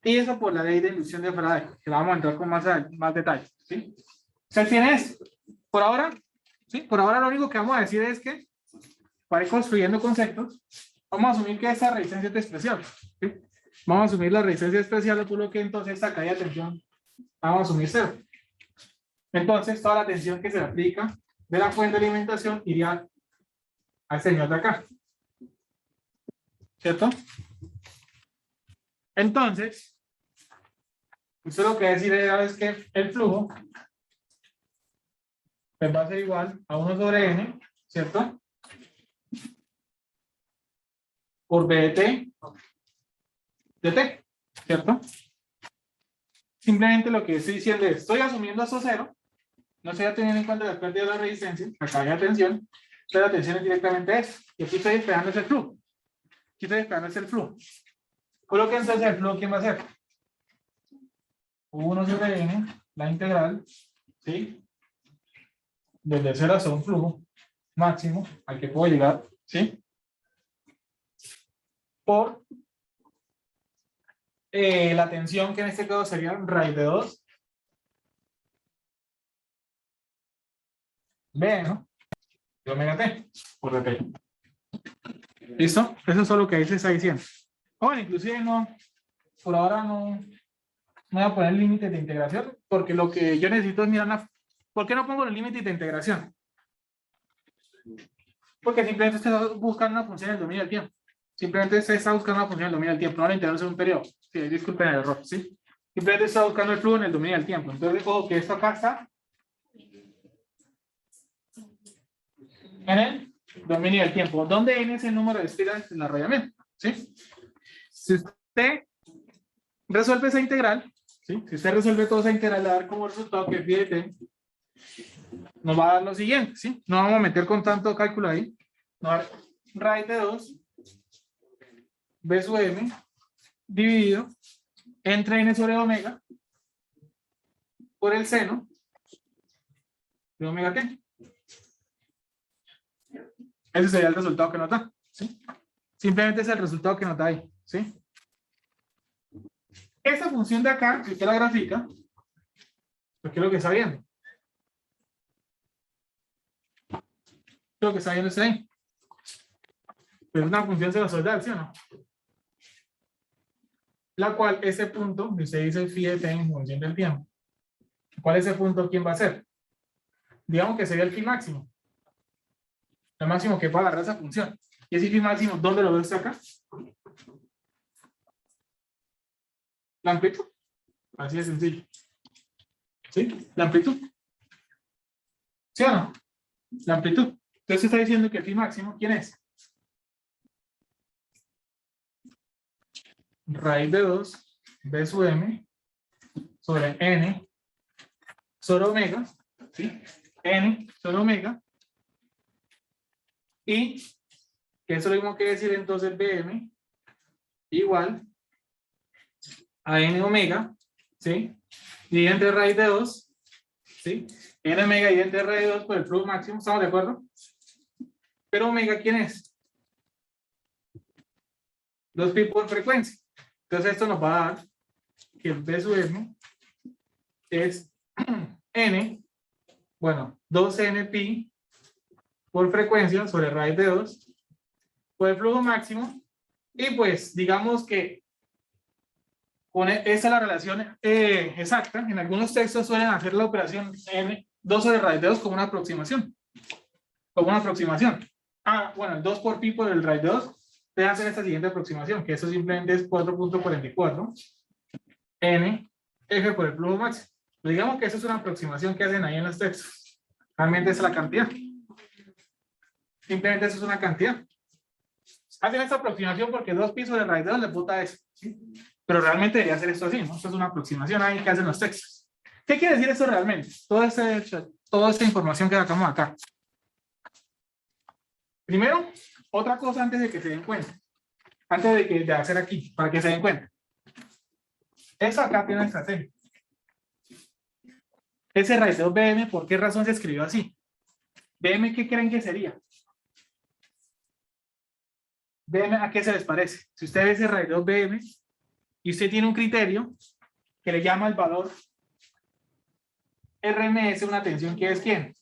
Speaker 1: Y eso por la ley de inducción de Faraday, que la vamos a entrar con más detalle. ¿Sí? ¿Usted tiene esto? Por ahora, ¿sí? Por ahora lo único que vamos a decir es que, para ir construyendo conceptos, vamos a asumir que esta resistencia es expresión. ¿Sí? Vamos a asumir la resistencia expresión, por lo que entonces esta caída de tensión, vamos a asumir 0. Entonces, toda la tensión que se le aplica de la fuente de alimentación iría al señor de acá. ¿Cierto? Entonces, usted lo que va a decir es que el flujo pues va a ser igual a 1 sobre n, ¿cierto? Por B de T, ¿cierto? Simplemente lo que estoy diciendo es, estoy asumiendo esto 0, no estoy teniendo en cuenta las pérdidas de la resistencia, la caída de tensión, pero la tensión es directamente eso, y aquí estoy esperando ese flujo. Aquí estoy esperando ese flujo. Coloque entonces el flujo, ¿quién va a ser? 1 sobre n, la integral, ¿sí? Desde 0 hasta un flujo máximo al que puedo llegar, ¿sí? Por la tensión que en este caso sería raíz de 2 B, ¿no? De omega t por dp. ¿Listo? Eso es lo que ahí se está diciendo. Bueno, inclusive no, por ahora no voy a poner límites de integración, porque lo que yo necesito es mirar ¿por qué no pongo los límites de integración? Porque simplemente estoy buscando una función del dominio del tiempo. Simplemente se está buscando una función en el dominio del tiempo, no la intervalos en un periodo. Sí, disculpen el error, ¿sí? Simplemente está buscando el flujo en el dominio del tiempo. Entonces, ojo que esto acá está en el dominio del tiempo, donde n es el número de espiras del arrollamiento, ¿sí? Si usted resuelve esa integral, ¿sí? Si usted resuelve toda esa integral, le va a dar como resultado que phi de t nos va a dar lo siguiente, ¿sí? No vamos a meter con tanto cálculo ahí. Nos va a dar raíz de 2 b sub m dividido entre n sobre omega por el seno de omega t. Ese sería el resultado que nos da, ¿sí? Simplemente es el resultado que nos da ahí, ¿sí? Esta función de acá, si usted la grafica, pues ¿qué es lo que está viendo? ¿Qué es lo que está viendo usted ahí? Pues una función sinusoidal, ¿sí o no? La cual, ese punto, que usted dice phi de t en función del tiempo. ¿Cuál es ese punto? ¿Quién va a ser? Digamos que sería el phi máximo. El máximo que pueda agarrar esa función. Y ese phi máximo, ¿dónde lo ve usted acá? La amplitud. Así de sencillo. ¿Sí? La amplitud. ¿Sí o no? La amplitud. Entonces está diciendo que el phi máximo, ¿quién es? Raíz de 2 b sub m sobre n sobre omega, ¿sí? N sobre omega, y que eso es lo mismo que decir entonces bm igual a n omega, ¿sí? Y entre raíz de 2, ¿sí? N omega y entre raíz de 2 por el flujo máximo, ¿estamos de acuerdo? Pero omega, ¿quién es? 2pi por frecuencia. Entonces esto nos va a dar que el b sub m es n, bueno, 2n pi por frecuencia sobre raíz de 2 por el flujo máximo, y pues digamos que con esa es la relación exacta. En algunos textos suelen hacer la operación n 2 sobre raíz de 2 como una aproximación. Como una aproximación. Ah, bueno, el 2 por pi por el raíz de 2 te hacen esta siguiente aproximación, que eso simplemente es 4.44 n f por el flujo máximo. Pero digamos que eso es una aproximación que hacen ahí en los textos. Realmente es la cantidad. Simplemente eso es una cantidad. Hacen esta aproximación porque 2 pi sobre raíz de 2 le puta eso, ¿sí? Pero realmente debería ser esto así, ¿no? Esto es una aproximación ahí que hacen los textos. ¿Qué quiere decir esto realmente? Toda esta información que sacamos acá. Primero, otra cosa antes de que se den cuenta. Antes de hacer aquí, para que se den cuenta. Eso acá tiene una estrategia. Ese raíz de 2 bm, ¿por qué razón se escribió así? Bm, ¿qué creen que sería? Bm, ¿a qué se les parece? Si usted ve ese raíz de 2 bm y usted tiene un criterio que le llama el valor RMS, una tensión que es ¿quién?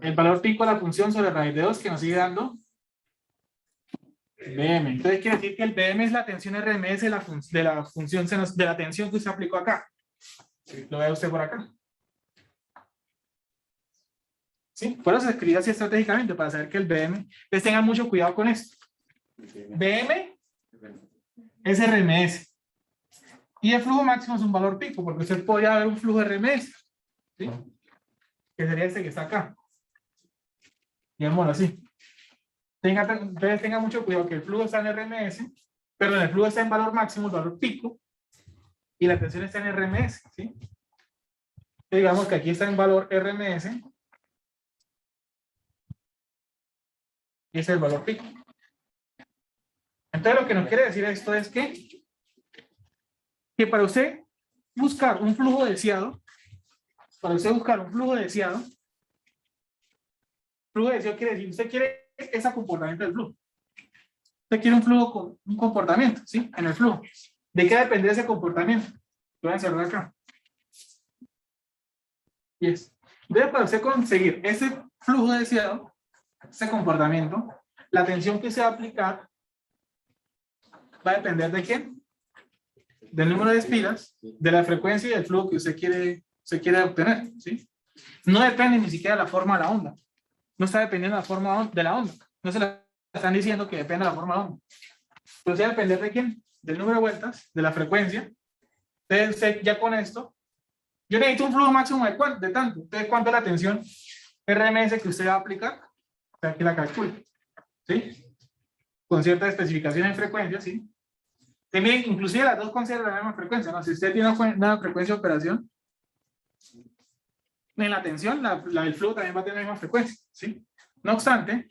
Speaker 1: El valor pico de la función sobre raíz de 2 que nos sigue dando BM. Entonces quiere decir que el BM es la tensión RMS de la función de la tensión que usted aplicó acá. Lo ve usted por acá. ¿Sí? Por eso se escribe así estratégicamente, para saber que el BM, entonces tengan mucho cuidado con esto. BM es RMS. Y el flujo máximo es un valor pico, porque usted podría ver un flujo RMS. ¿Sí? Que sería este que está acá. Digámoslo así. Entonces tengan mucho cuidado que el flujo está en RMS, pero en el flujo está en valor máximo, el valor pico, y la tensión está en RMS. ¿Sí? Digamos que aquí está en valor RMS, y ese es el valor pico. Entonces lo que nos quiere decir esto es que para usted buscar un flujo deseado, flujo deseado quiere decir, usted quiere ese comportamiento del flujo. Usted quiere un flujo con un comportamiento, ¿sí? En el flujo. ¿De qué depende ese comportamiento? Lo voy a cerrar acá. Yes. Entonces, para usted conseguir ese flujo deseado, ese comportamiento, la tensión que se va a aplicar va a depender de ¿quién? Del número de espiras, de la frecuencia y del flujo que usted quiere obtener, ¿sí? No depende ni siquiera de la forma de la onda. No está dependiendo de la forma de la onda. No se le están diciendo que depende de la forma de la onda. Entonces, va a depender de quién, del número de vueltas, de la frecuencia. Entonces, usted ya con esto, yo necesito un flujo máximo de tanto. Entonces, ¿cuánto es la tensión RMS que usted va a aplicar? O sea, que la calcule. ¿Sí? Con ciertas especificaciones en frecuencia, ¿sí? También, inclusive las dos consideran la misma frecuencia, ¿no? Si usted tiene una frecuencia de operación, en la tensión, la del flujo también va a tener la misma frecuencia, ¿sí? No obstante,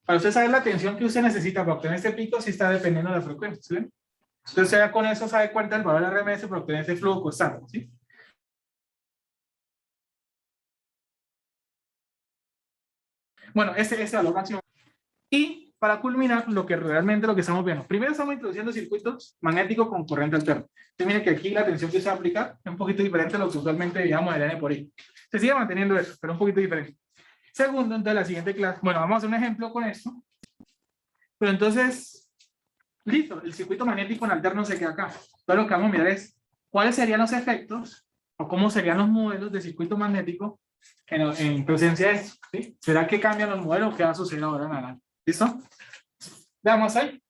Speaker 1: para usted saber la tensión que usted necesita para obtener este pico, sí está dependiendo de la frecuencia, ¿sí? Entonces, usted ya con eso sabe cuánto es el valor de RMS para obtener este flujo constante, ¿sí? Bueno, ese es el valor máximo. Y para culminar, lo que estamos viendo. Primero estamos introduciendo circuitos magnéticos con corriente alterna. Entonces, miren que aquí la tensión que se va a aplicar es un poquito diferente a lo que usualmente digamos el N por I. Se sigue manteniendo eso, pero un poquito diferente. Segundo, entonces la siguiente clase. Bueno, vamos a hacer un ejemplo con esto. Pero entonces, listo, el circuito magnético en alterno se queda acá. Entonces lo que vamos a mirar es cuáles serían los efectos o cómo serían los modelos de circuito magnético en presencia de esto. ¿Sí? ¿Será que cambian los modelos o qué va a suceder ahora en adelante? ¿Listo? Veamos ahí.